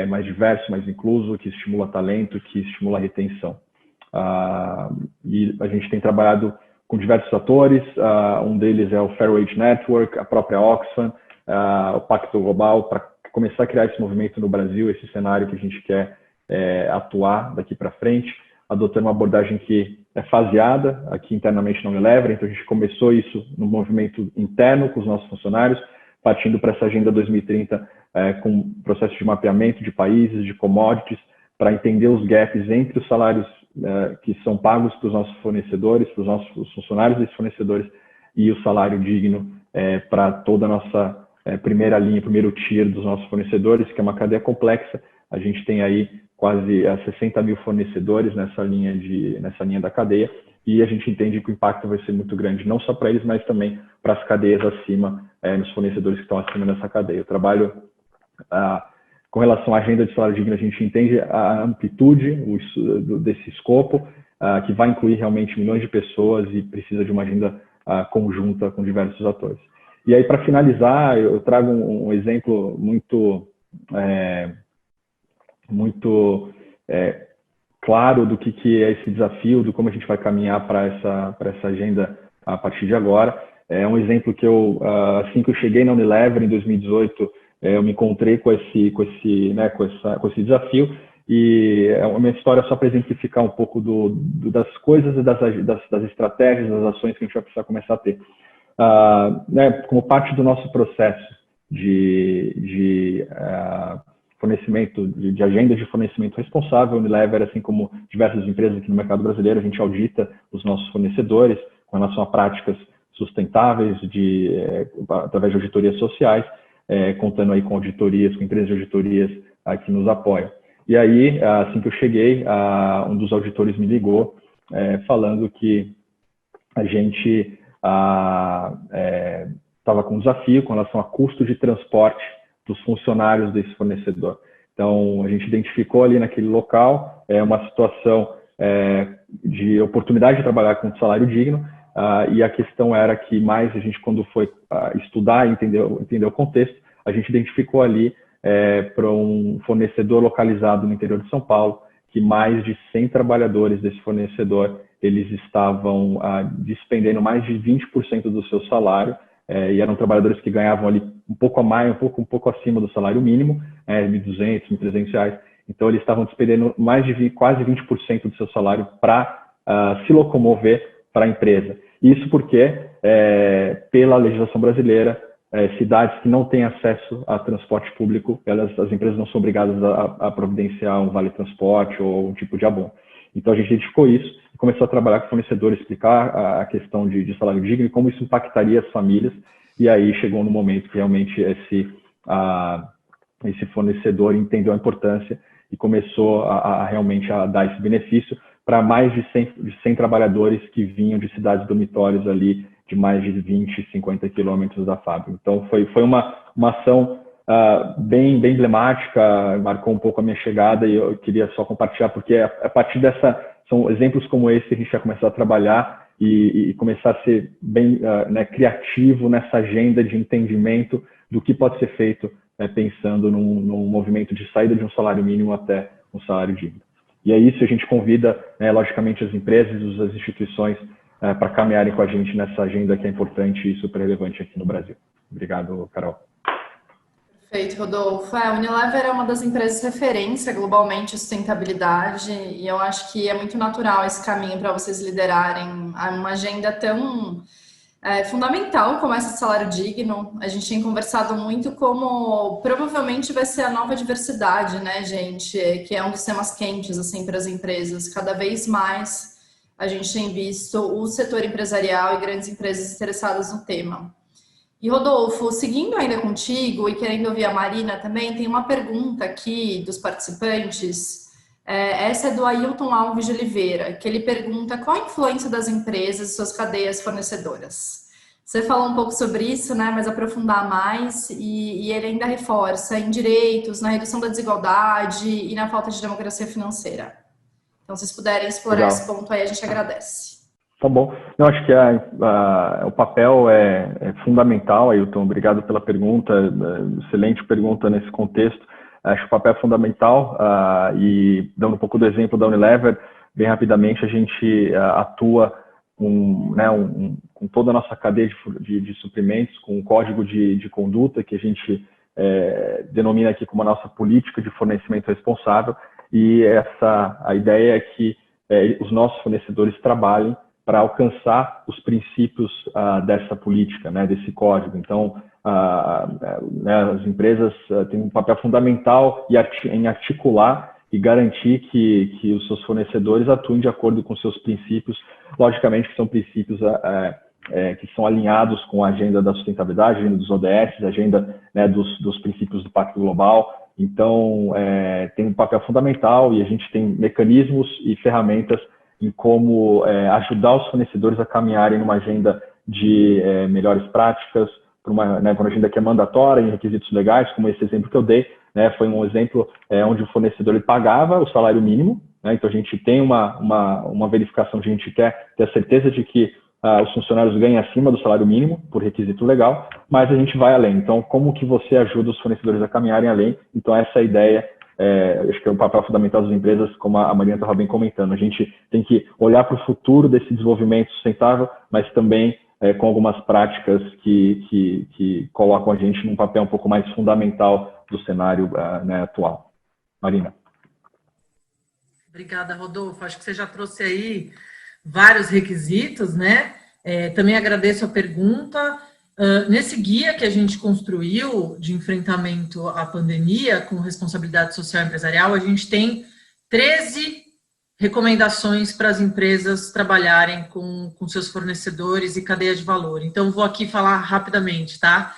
mais diverso, mais incluso, que estimula talento, que estimula a retenção. E a gente tem trabalhado com diversos atores, um deles é o Fair Wage Network, a própria Oxfam, o Pacto Global, para começar a criar esse movimento no Brasil, esse cenário que a gente quer atuar daqui para frente, adotando uma abordagem que é faseada aqui internamente na Unilever. Então a gente começou isso no movimento interno com os nossos funcionários, partindo para essa agenda 2030 com processo de mapeamento de países, de commodities, para entender os gaps entre os salários que são pagos para os nossos fornecedores, para os nossos funcionários desses fornecedores, e o salário digno para toda a nossa primeira linha, primeiro tier dos nossos fornecedores, que é uma cadeia complexa. A gente tem aí quase 60 mil fornecedores nessa linha da cadeia, e a gente entende que o impacto vai ser muito grande, não só para eles, mas também para as cadeias acima, nos fornecedores que estão acima dessa cadeia. O trabalho Com relação à agenda de salário digno, a gente entende a amplitude desse escopo, que vai incluir realmente milhões de pessoas e precisa de uma agenda conjunta com diversos atores. E aí, para finalizar, eu trago um exemplo muito claro do que é esse desafio, de como a gente vai caminhar para essa agenda a partir de agora. É um exemplo que assim que eu cheguei na Unilever, em 2018, eu me encontrei com esse desafio, e é uma história só para exemplificar um pouco das coisas e das estratégias, das ações que a gente vai precisar começar a ter. Como parte do nosso processo de fornecimento, de agenda de fornecimento responsável, a Unilever, assim como diversas empresas aqui no mercado brasileiro, a gente audita os nossos fornecedores com relação a práticas sustentáveis através de auditorias sociais, contando aí com auditorias, com empresas de auditorias que nos apoiam. E aí, assim que eu cheguei, um dos auditores me ligou falando que a gente estava com um desafio com relação a custo de transporte dos funcionários desse fornecedor. Então, a gente identificou ali naquele local uma situação de oportunidade de trabalhar com salário digno, e a questão era que mais a gente, quando foi estudar e entender o contexto, a gente identificou ali para um fornecedor localizado no interior de São Paulo, que mais de 100 trabalhadores desse fornecedor, eles estavam despendendo mais de 20% do seu salário, e eram trabalhadores que ganhavam ali um pouco a mais, um pouco acima do salário mínimo, R$1.200, R$1.300. Então, eles estavam despendendo mais de quase 20% do seu salário para se locomover para a empresa. Isso porque, pela legislação brasileira, cidades que não têm acesso a transporte público, as empresas não são obrigadas a providenciar um vale-transporte ou um tipo de abono. Então, a gente identificou isso e começou a trabalhar com o fornecedor, explicar a questão de salário digno e como isso impactaria as famílias. E aí chegou no momento que realmente esse fornecedor entendeu a importância e começou realmente a dar esse benefício para mais de 100 trabalhadores que vinham de cidades dormitórios ali de mais de 20, 50 quilômetros da fábrica. Então, foi uma ação bem emblemática, marcou um pouco a minha chegada, e eu queria só compartilhar, porque a partir são exemplos como esse que a gente vai começar a trabalhar e começar a ser bem criativo nessa agenda de entendimento do que pode ser feito pensando num movimento de saída de um salário mínimo até um salário digno. E é isso, a gente convida, logicamente, as empresas e as instituições para caminharem com a gente nessa agenda que é importante e super relevante aqui no Brasil. Obrigado, Carol. Perfeito, Rodolfo. A Unilever é uma das empresas referência globalmente em sustentabilidade, e eu acho que é muito natural esse caminho para vocês liderarem uma agenda tão fundamental como essa de salário digno. A gente tem conversado muito como provavelmente vai ser a nova diversidade, né, gente? Que é um dos temas quentes, assim, para as empresas. Cada vez mais a gente tem visto o setor empresarial e grandes empresas interessadas no tema. E, Rodolfo, seguindo ainda contigo e querendo ouvir a Marina também, tem uma pergunta aqui dos participantes. Essa é do Ailton Alves de Oliveira, que ele pergunta qual a influência das empresas e suas cadeias fornecedoras. Você falou um pouco sobre isso, né, mas aprofundar mais, e ele ainda reforça em direitos, na redução da desigualdade e na falta de democracia financeira. Então, se vocês puderem explorar Legal. Esse ponto aí, a gente agradece. Tá bom. Eu acho que o papel é fundamental, Ailton. Obrigado pela pergunta, excelente pergunta nesse contexto. Acho que o papel é fundamental, e dando um pouco do exemplo da Unilever, bem rapidamente a gente atua com toda a nossa cadeia de suprimentos, com um código de conduta que a gente denomina aqui como a nossa política de fornecimento responsável, e a ideia é que os nossos fornecedores trabalhem para alcançar os princípios dessa política, né, desse código. Então, as empresas têm um papel fundamental em articular e garantir que os seus fornecedores atuem de acordo com seus princípios, logicamente que são princípios que são alinhados com a agenda da sustentabilidade, a agenda dos ODS, a agenda, né, dos princípios do Pacto Global. Então, tem um papel fundamental, e a gente tem mecanismos e ferramentas em como ajudar os fornecedores a caminharem numa agenda de melhores práticas, né, quando a agenda aqui é mandatória, em requisitos legais, como esse exemplo que eu dei, né, foi um exemplo onde o fornecedor ele pagava o salário mínimo, né, então a gente tem uma verificação, a gente quer ter a certeza de que os funcionários ganham acima do salário mínimo, por requisito legal, mas a gente vai além. Então, como que você ajuda os fornecedores a caminharem além? Então, essa é a ideia, acho que é o papel fundamental das empresas, como a Marina estava bem comentando. A gente tem que olhar para o futuro desse desenvolvimento sustentável, mas também com algumas práticas que colocam a gente num papel um pouco mais fundamental do cenário né, atual. Marina. Obrigada, Rodolfo. Acho que você já trouxe aí vários requisitos, né? Também agradeço a pergunta. Nesse guia que a gente construiu de enfrentamento à pandemia com responsabilidade social empresarial, a gente tem 13 recomendações para as empresas trabalharem com seus fornecedores e cadeia de valor. Então, vou aqui falar rapidamente, tá?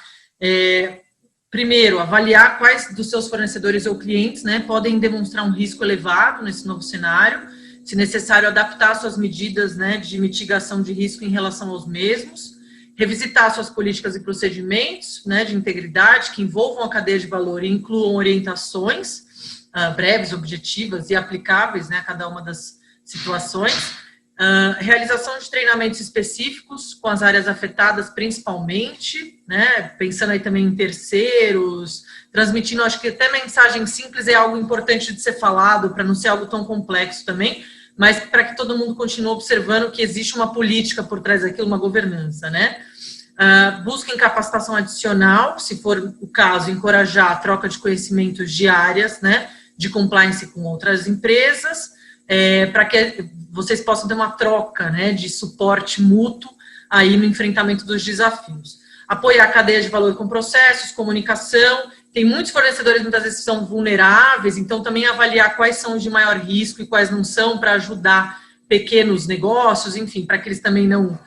Primeiro, avaliar quais dos seus fornecedores ou clientes, né, podem demonstrar um risco elevado nesse novo cenário. Se necessário, adaptar suas medidas, né, de mitigação de risco em relação aos mesmos, revisitar suas políticas e procedimentos, né, de integridade que envolvam a cadeia de valor e incluam orientações breves, objetivas e aplicáveis, né, a cada uma das situações. Realização de treinamentos específicos com as áreas afetadas principalmente, né, pensando aí também em terceiros, transmitindo, acho que até mensagem simples é algo importante de ser falado, para não ser algo tão complexo também, mas para que todo mundo continue observando que existe uma política por trás daquilo, uma governança, né? Busquem capacitação adicional, se for o caso, encorajar a troca de conhecimentos diárias, né, de compliance com outras empresas, para que vocês possam ter uma troca, né, de suporte mútuo aí no enfrentamento dos desafios. Apoiar a cadeia de valor com processos, comunicação. Tem muitos fornecedores, muitas vezes, que são vulneráveis, então também avaliar quais são os de maior risco e quais não são, para ajudar pequenos negócios, enfim, para que eles também não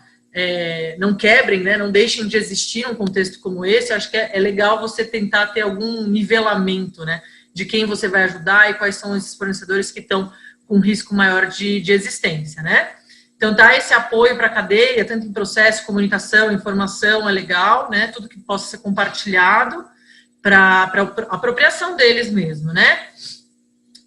quebrem, né, não deixem de existir num contexto como esse. Acho que é legal você tentar ter algum nivelamento, né, de quem você vai ajudar e quais são esses fornecedores que estão com risco maior de existência, né? Então, dar esse apoio para a cadeia, tanto em processo, comunicação, informação, é legal, né? Tudo que possa ser compartilhado para apropriação deles mesmo, né?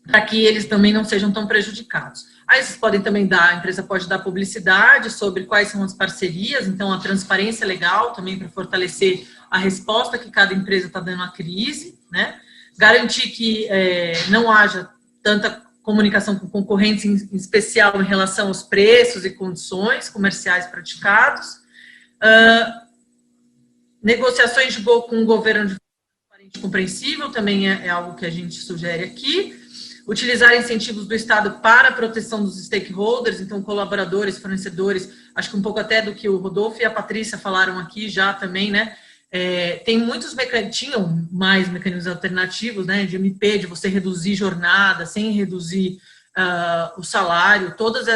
Para que eles também não sejam tão prejudicados. Aí vocês podem também a empresa pode dar publicidade sobre quais são as parcerias, então a transparência é legal também para fortalecer a resposta que cada empresa está dando à crise, né? Garantir que não haja tanta comunicação com concorrentes, em especial em relação aos preços e condições comerciais praticados. Negociações com o governo de forma transparente e compreensível, também é algo que a gente sugere aqui. Utilizar incentivos do Estado para a proteção dos stakeholders, então colaboradores, fornecedores, acho que um pouco até do que o Rodolfo e a Patrícia falaram aqui já também, né? Tem muitos tinham mais mecanismos alternativos, né, de MP, de você reduzir jornada, sem reduzir o salário. Todos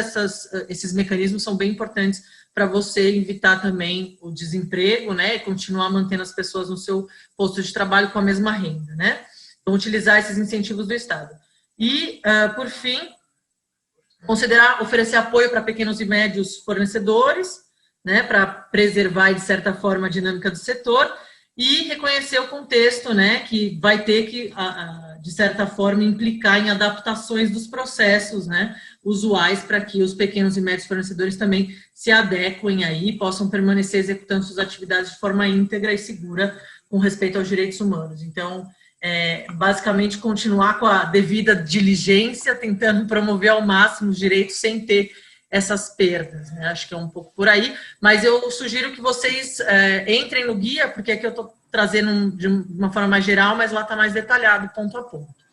esses mecanismos são bem importantes para você evitar também o desemprego, né, e continuar mantendo as pessoas no seu posto de trabalho com a mesma renda, né. Então, utilizar esses incentivos do Estado. E, por fim, oferecer apoio para pequenos e médios fornecedores, né, para preservar, de certa forma, a dinâmica do setor, e reconhecer o contexto, né, que vai ter que, de certa forma, implicar em adaptações dos processos, né, usuais, para que os pequenos e médios fornecedores também se adequem aí e possam permanecer executando suas atividades de forma íntegra e segura com respeito aos direitos humanos. Então, basicamente, continuar com a devida diligência, tentando promover ao máximo os direitos sem ter essas perdas, né? Acho que é um pouco por aí, mas eu sugiro que vocês entrem no guia, porque aqui eu estou trazendo de uma forma mais geral, mas lá está mais detalhado, ponto a ponto.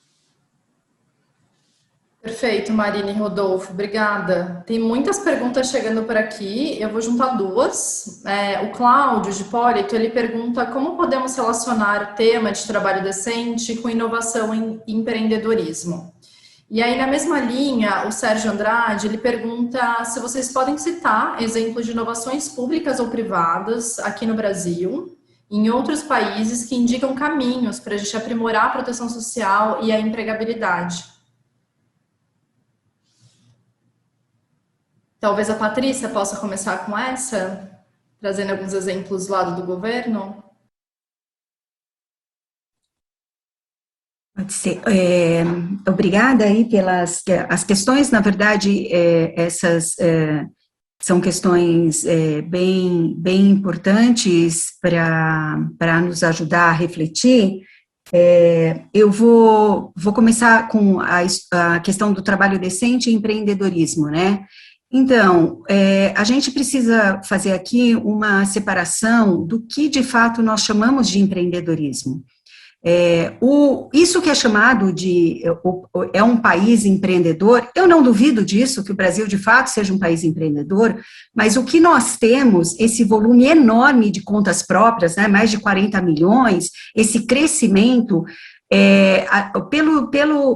Perfeito, Marina e Rodolfo, obrigada. Tem muitas perguntas chegando por aqui, eu vou juntar duas. O Cláudio de Hipólito, ele pergunta como podemos relacionar o tema de trabalho decente com inovação e empreendedorismo. E aí, na mesma linha, o Sérgio Andrade, ele pergunta se vocês podem citar exemplos de inovações públicas ou privadas aqui no Brasil, em outros países, que indicam caminhos para a gente aprimorar a proteção social e a empregabilidade. Talvez a Patrícia possa começar com essa, trazendo alguns exemplos do lado do governo. Pode ser. Obrigada aí pelas as questões, na verdade, essas são questões bem importantes para nos ajudar a refletir. Eu vou começar com a questão do trabalho decente e empreendedorismo, né? Então, a gente precisa fazer aqui uma separação do que, de fato, nós chamamos de empreendedorismo. Isso que é chamado de um país empreendedor, eu não duvido disso, que o Brasil de fato seja um país empreendedor, mas o que nós temos, esse volume enorme de contas próprias, né, mais de 40 milhões, esse crescimento,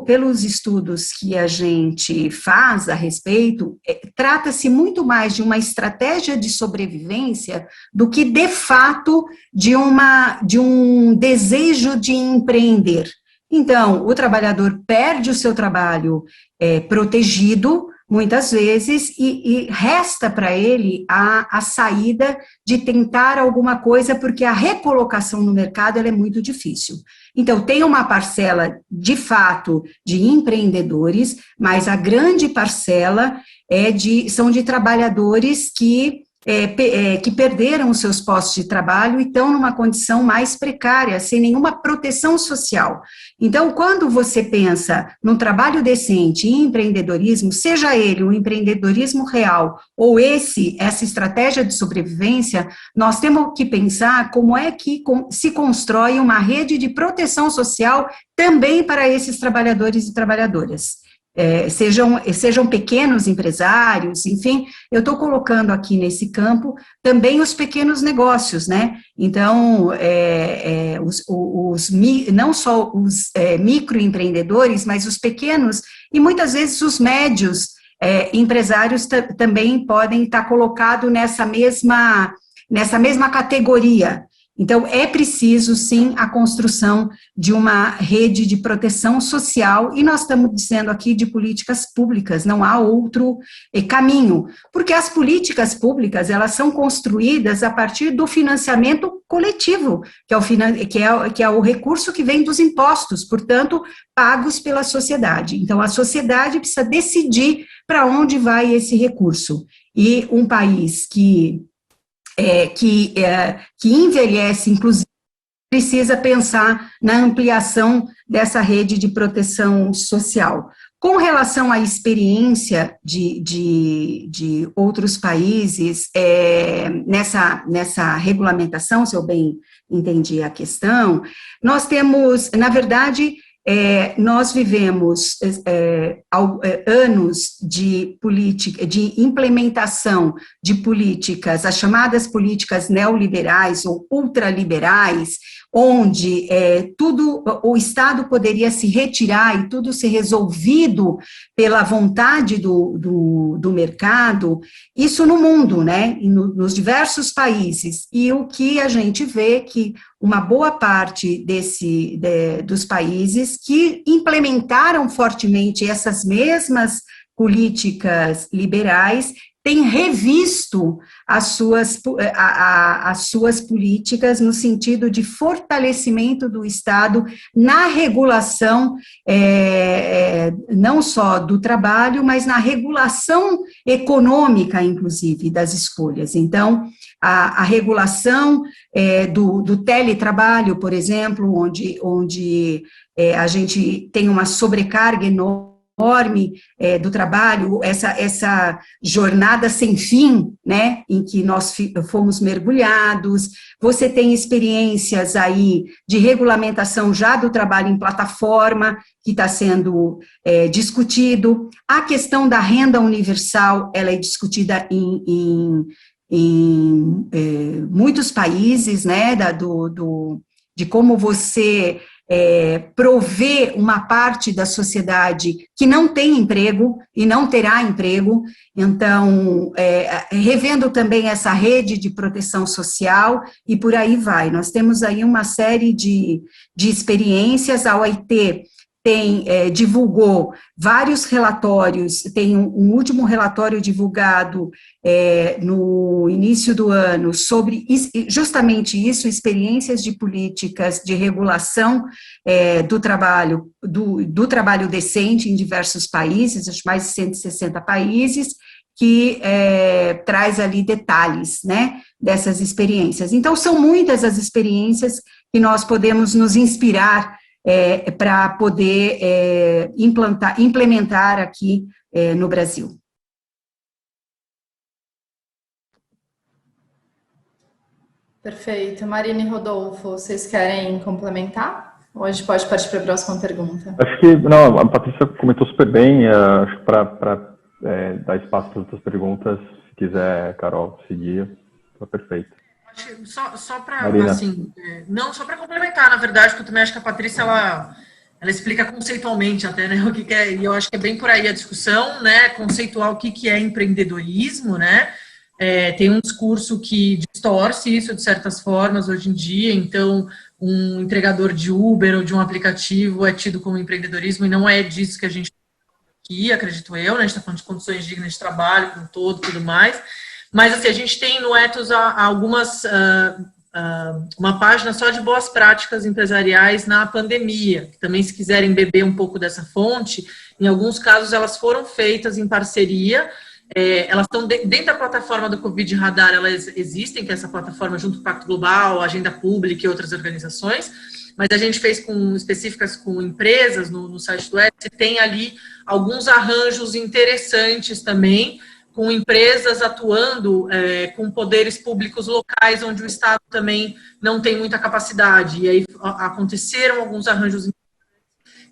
pelos estudos que a gente faz a respeito, trata-se muito mais de uma estratégia de sobrevivência do que, de fato, de um desejo de empreender. Então, o trabalhador perde o seu trabalho protegido, muitas vezes, e resta para ele a saída de tentar alguma coisa, porque a recolocação no mercado ela é muito difícil. Então, tem uma parcela, de fato, de empreendedores, mas a grande parcela são de trabalhadores que perderam os seus postos de trabalho e estão numa condição mais precária, sem nenhuma proteção social. Então, quando você pensa num trabalho decente e empreendedorismo, seja ele um empreendedorismo real ou essa estratégia de sobrevivência, nós temos que pensar como é que se constrói uma rede de proteção social também para esses trabalhadores e trabalhadoras. Sejam pequenos empresários, enfim, eu estou colocando aqui nesse campo também os pequenos negócios, né? Então, não só os microempreendedores, mas os pequenos e muitas vezes os médios empresários também podem estar colocados nessa mesma categoria. Então, é preciso, sim, a construção de uma rede de proteção social, e nós estamos dizendo aqui de políticas públicas, não há outro caminho, porque as políticas públicas, elas são construídas a partir do financiamento coletivo, que é o recurso que vem dos impostos, portanto, pagos pela sociedade. Então, a sociedade precisa decidir para onde vai esse recurso. E um país que envelhece, inclusive, precisa pensar na ampliação dessa rede de proteção social. Com relação à experiência de outros países, nessa regulamentação, se eu bem entendi a questão, nós temos, na verdade, nós vivemos anos de implementação de políticas, as chamadas políticas neoliberais ou ultraliberais, onde o Estado poderia se retirar e tudo ser resolvido pela vontade do mercado, isso no mundo, né, nos diversos países, e o que a gente vê que uma boa parte dos países que implementaram fortemente essas mesmas políticas liberais têm revisto as suas políticas no sentido de fortalecimento do Estado na regulação, não só do trabalho, mas na regulação econômica, inclusive, das escolhas. Então, a regulação do teletrabalho, por exemplo, onde a gente tem uma sobrecarga enorme do trabalho, essa jornada sem fim, né, em que nós fomos mergulhados. Você tem experiências aí de regulamentação já do trabalho em plataforma, que está sendo discutido. A questão da renda universal, ela é discutida em muitos países, né, de como você prover uma parte da sociedade que não tem emprego e não terá emprego. Então, revendo também essa rede de proteção social e por aí vai. Nós temos aí uma série de experiências. A OIT divulgou vários relatórios, tem um último relatório divulgado no início do ano sobre justamente isso, experiências de políticas de regulação do trabalho decente em diversos países, acho mais de 160 países, que traz ali detalhes, né, dessas experiências. Então, são muitas as experiências que nós podemos nos inspirar para poder implementar aqui no Brasil. Perfeito. Marina e Rodolfo, vocês querem complementar? Ou a gente pode partir para a próxima pergunta? Acho que, não, a Patrícia comentou super bem, acho que para dar espaço para outras perguntas, se quiser, Carol, seguir, está perfeito. Só para, assim, não, só para complementar, na verdade, porque eu também acho que a Patrícia, ela explica conceitualmente até, né, o que é, e eu acho que é bem por aí a discussão, né, conceitual o que é empreendedorismo, né, tem um discurso que distorce isso de certas formas hoje em dia, então um entregador de Uber ou de um aplicativo é tido como empreendedorismo e não é disso que a gente aqui, acredito eu, né, a gente está falando de condições dignas de trabalho, como todo, tudo mais, mas assim, a gente tem no Ethos algumas, uma página só de boas práticas empresariais na pandemia, que também se quiserem beber um pouco dessa fonte, em alguns casos elas foram feitas em parceria, elas estão dentro da plataforma do Covid Radar, elas existem, que é essa plataforma junto com o Pacto Global, Agenda Pública e outras organizações, mas a gente fez específicas com empresas no site do Ethos, e tem ali alguns arranjos interessantes também, com empresas atuando com poderes públicos locais, onde o Estado também não tem muita capacidade. E aí aconteceram alguns arranjos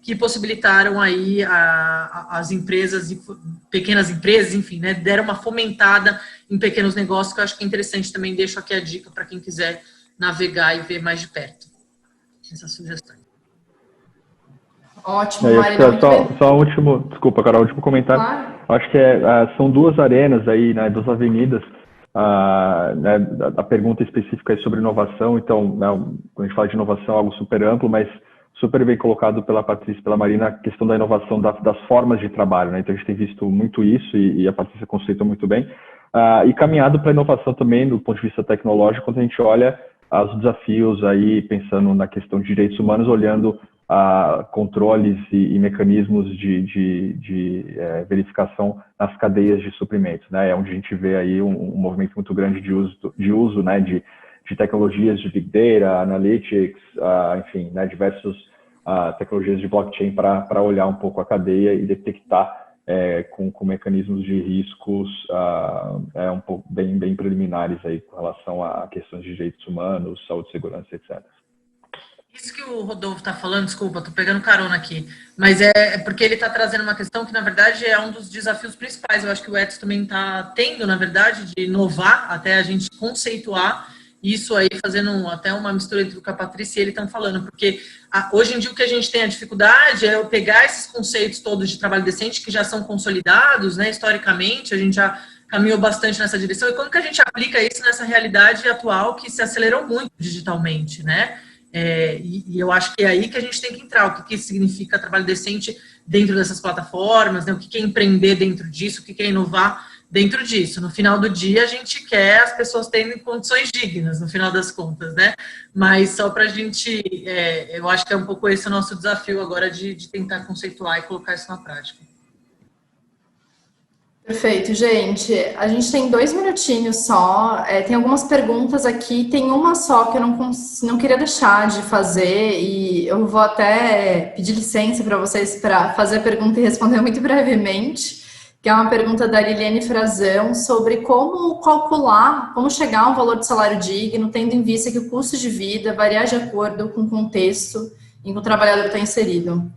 que possibilitaram aí as empresas, pequenas empresas, enfim, né, deram uma fomentada em pequenos negócios, que eu acho que é interessante também, deixo aqui a dica para quem quiser navegar e ver mais de perto essa sugestão. Ótimo, Marina. Só o último, desculpa, Carol, o último comentário. Claro. Acho que são duas arenas aí, né, duas avenidas. Né, a pergunta específica é sobre inovação, então, né, quando a gente fala de inovação, é algo super amplo, mas super bem colocado pela Patrícia e pela Marina, a questão da inovação das formas de trabalho, né? Então a gente tem visto muito isso e a Patrícia conceitou muito bem. E caminhado para a inovação também, do ponto de vista tecnológico, quando a gente olha os desafios aí, pensando na questão de direitos humanos, olhando controles e mecanismos de verificação nas cadeias de suprimentos, né? É onde a gente vê aí um movimento muito grande de uso, né, de tecnologias de Big Data, Analytics, enfim, né, diversas tecnologias de blockchain para olhar um pouco a cadeia e detectar com mecanismos de riscos um pouco bem preliminares aí com relação a questões de direitos humanos, saúde, segurança, etc. Isso que o Rodolfo está falando, desculpa, estou pegando carona aqui, mas é porque ele está trazendo uma questão que, na verdade, é um dos desafios principais. Eu acho que o Ethos também está tendo, na verdade, de inovar, até a gente conceituar isso aí, fazendo até uma mistura entre o que a Patrícia e ele estão falando, porque hoje em dia o que a gente tem a dificuldade é eu pegar esses conceitos todos de trabalho decente, que já são consolidados, né, historicamente, a gente já caminhou bastante nessa direção, e como que a gente aplica isso nessa realidade atual que se acelerou muito digitalmente, né? E eu acho que é aí que a gente tem que entrar, o que significa trabalho decente dentro dessas plataformas, né? O que é empreender dentro disso, o que é inovar dentro disso. No final do dia, a gente quer as pessoas terem condições dignas, no final das contas, né? Mas só para a gente, eu acho que é um pouco esse o nosso desafio agora de tentar conceituar e colocar isso na prática. Perfeito, gente. A gente tem 2 minutinhos só. Tem algumas perguntas aqui. Tem uma só que eu não queria deixar de fazer e eu vou até pedir licença para vocês para fazer a pergunta e responder muito brevemente, que é uma pergunta da Liliane Frazão sobre como calcular, como chegar a um valor de salário digno, tendo em vista que o custo de vida varia de acordo com o contexto em que o trabalhador está inserido.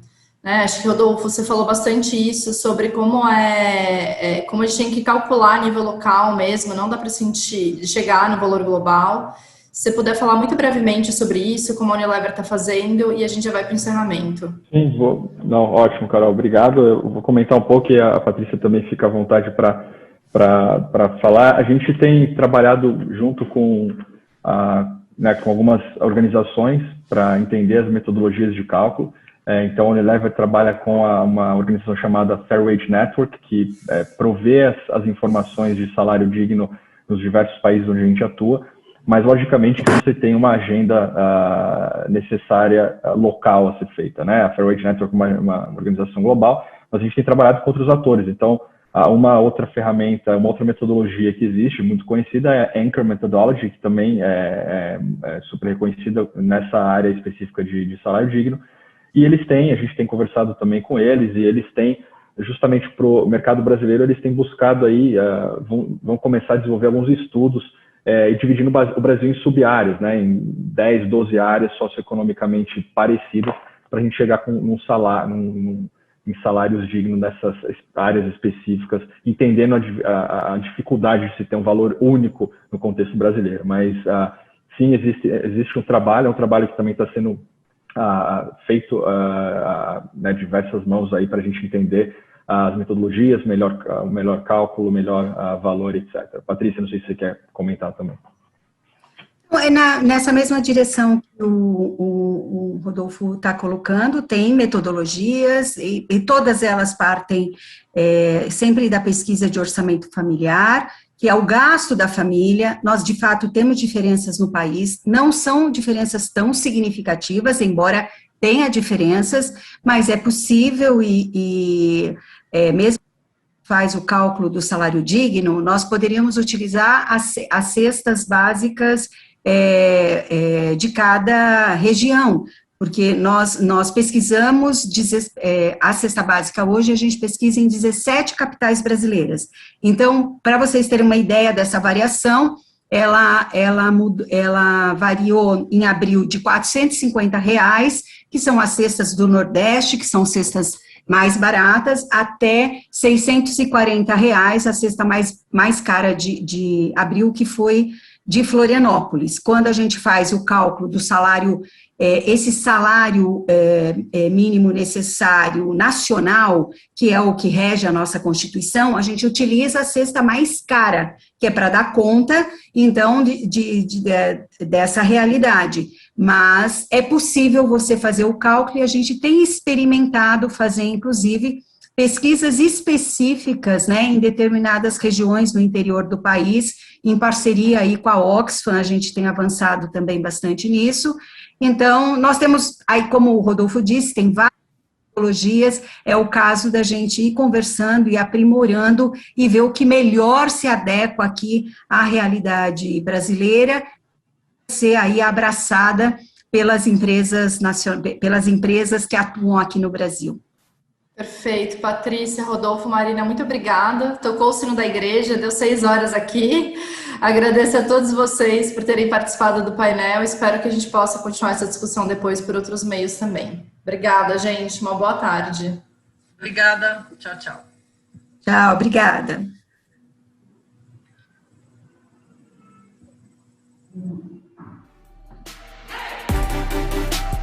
Acho que, Rodolfo, você falou bastante isso, sobre como como a gente tem que calcular a nível local mesmo, não dá para chegar no valor global. Se você puder falar muito brevemente sobre isso, como a Unilever está fazendo, e a gente já vai para o encerramento. Sim, não, ótimo, Carol, obrigado. Eu vou comentar um pouco e a Patrícia também fica à vontade para falar. A gente tem trabalhado junto com algumas organizações para entender as metodologias de cálculo. Então, a Unilever trabalha com uma organização chamada Fair Wage Network, que provê as informações de salário digno nos diversos países onde a gente atua, mas, logicamente, que você tem uma agenda necessária local a ser feita, né? A Fair Wage Network é uma organização global, mas a gente tem trabalhado com outros atores. Então, uma outra ferramenta, uma outra metodologia que existe, muito conhecida, é a Anchor Methodology, que também é super reconhecida nessa área específica de salário digno. E a gente tem conversado também com eles, e eles têm, justamente para o mercado brasileiro, eles têm buscado aí, vão começar a desenvolver alguns estudos e dividindo o Brasil em sub-áreas, né, em 10, 12 áreas socioeconomicamente parecidas, para a gente chegar com em salários dignos nessas áreas específicas, entendendo a dificuldade de se ter um valor único no contexto brasileiro. Mas, sim, existe um trabalho que também está sendo feito diversas mãos aí para a gente entender as metodologias, o melhor cálculo, o melhor valor, etc. Patrícia, não sei se você quer comentar também. Nessa mesma direção que o Rodolfo está colocando, tem metodologias, e todas elas partem sempre da pesquisa de orçamento familiar, que é o gasto da família. Nós, de fato, temos diferenças no país, não são diferenças tão significativas, embora tenha diferenças, mas é possível mesmo faz o cálculo do salário digno, nós poderíamos utilizar as cestas básicas de cada região, porque nós pesquisamos a cesta básica hoje, a gente pesquisa em 17 capitais brasileiras. Então, para vocês terem uma ideia dessa variação, ela variou em abril de R$ 450, que são as cestas do Nordeste, que são cestas mais baratas, até R$ 640, a cesta mais cara de abril, que foi de Florianópolis. Quando a gente faz o cálculo do salário, esse salário mínimo necessário nacional, que é o que rege a nossa Constituição, a gente utiliza a cesta mais cara, que é para dar conta, então, dessa realidade. Mas é possível você fazer o cálculo, e a gente tem experimentado fazer, inclusive, pesquisas específicas, né, em determinadas regiões no interior do país, em parceria aí com a Oxfam, a gente tem avançado também bastante nisso. Então, nós temos, aí como o Rodolfo disse, tem várias metodologias, é o caso da gente ir conversando e aprimorando e ver o que melhor se adequa aqui à realidade brasileira, ser aí abraçada pelas empresas que atuam aqui no Brasil. Perfeito, Patrícia, Rodolfo, Marina, muito obrigada. Tocou o sino da igreja, deu 6 horas aqui. Agradeço a todos vocês por terem participado do painel. Espero que a gente possa continuar essa discussão depois por outros meios também. Obrigada, gente. Uma boa tarde. Obrigada. Tchau, tchau. Tchau, obrigada.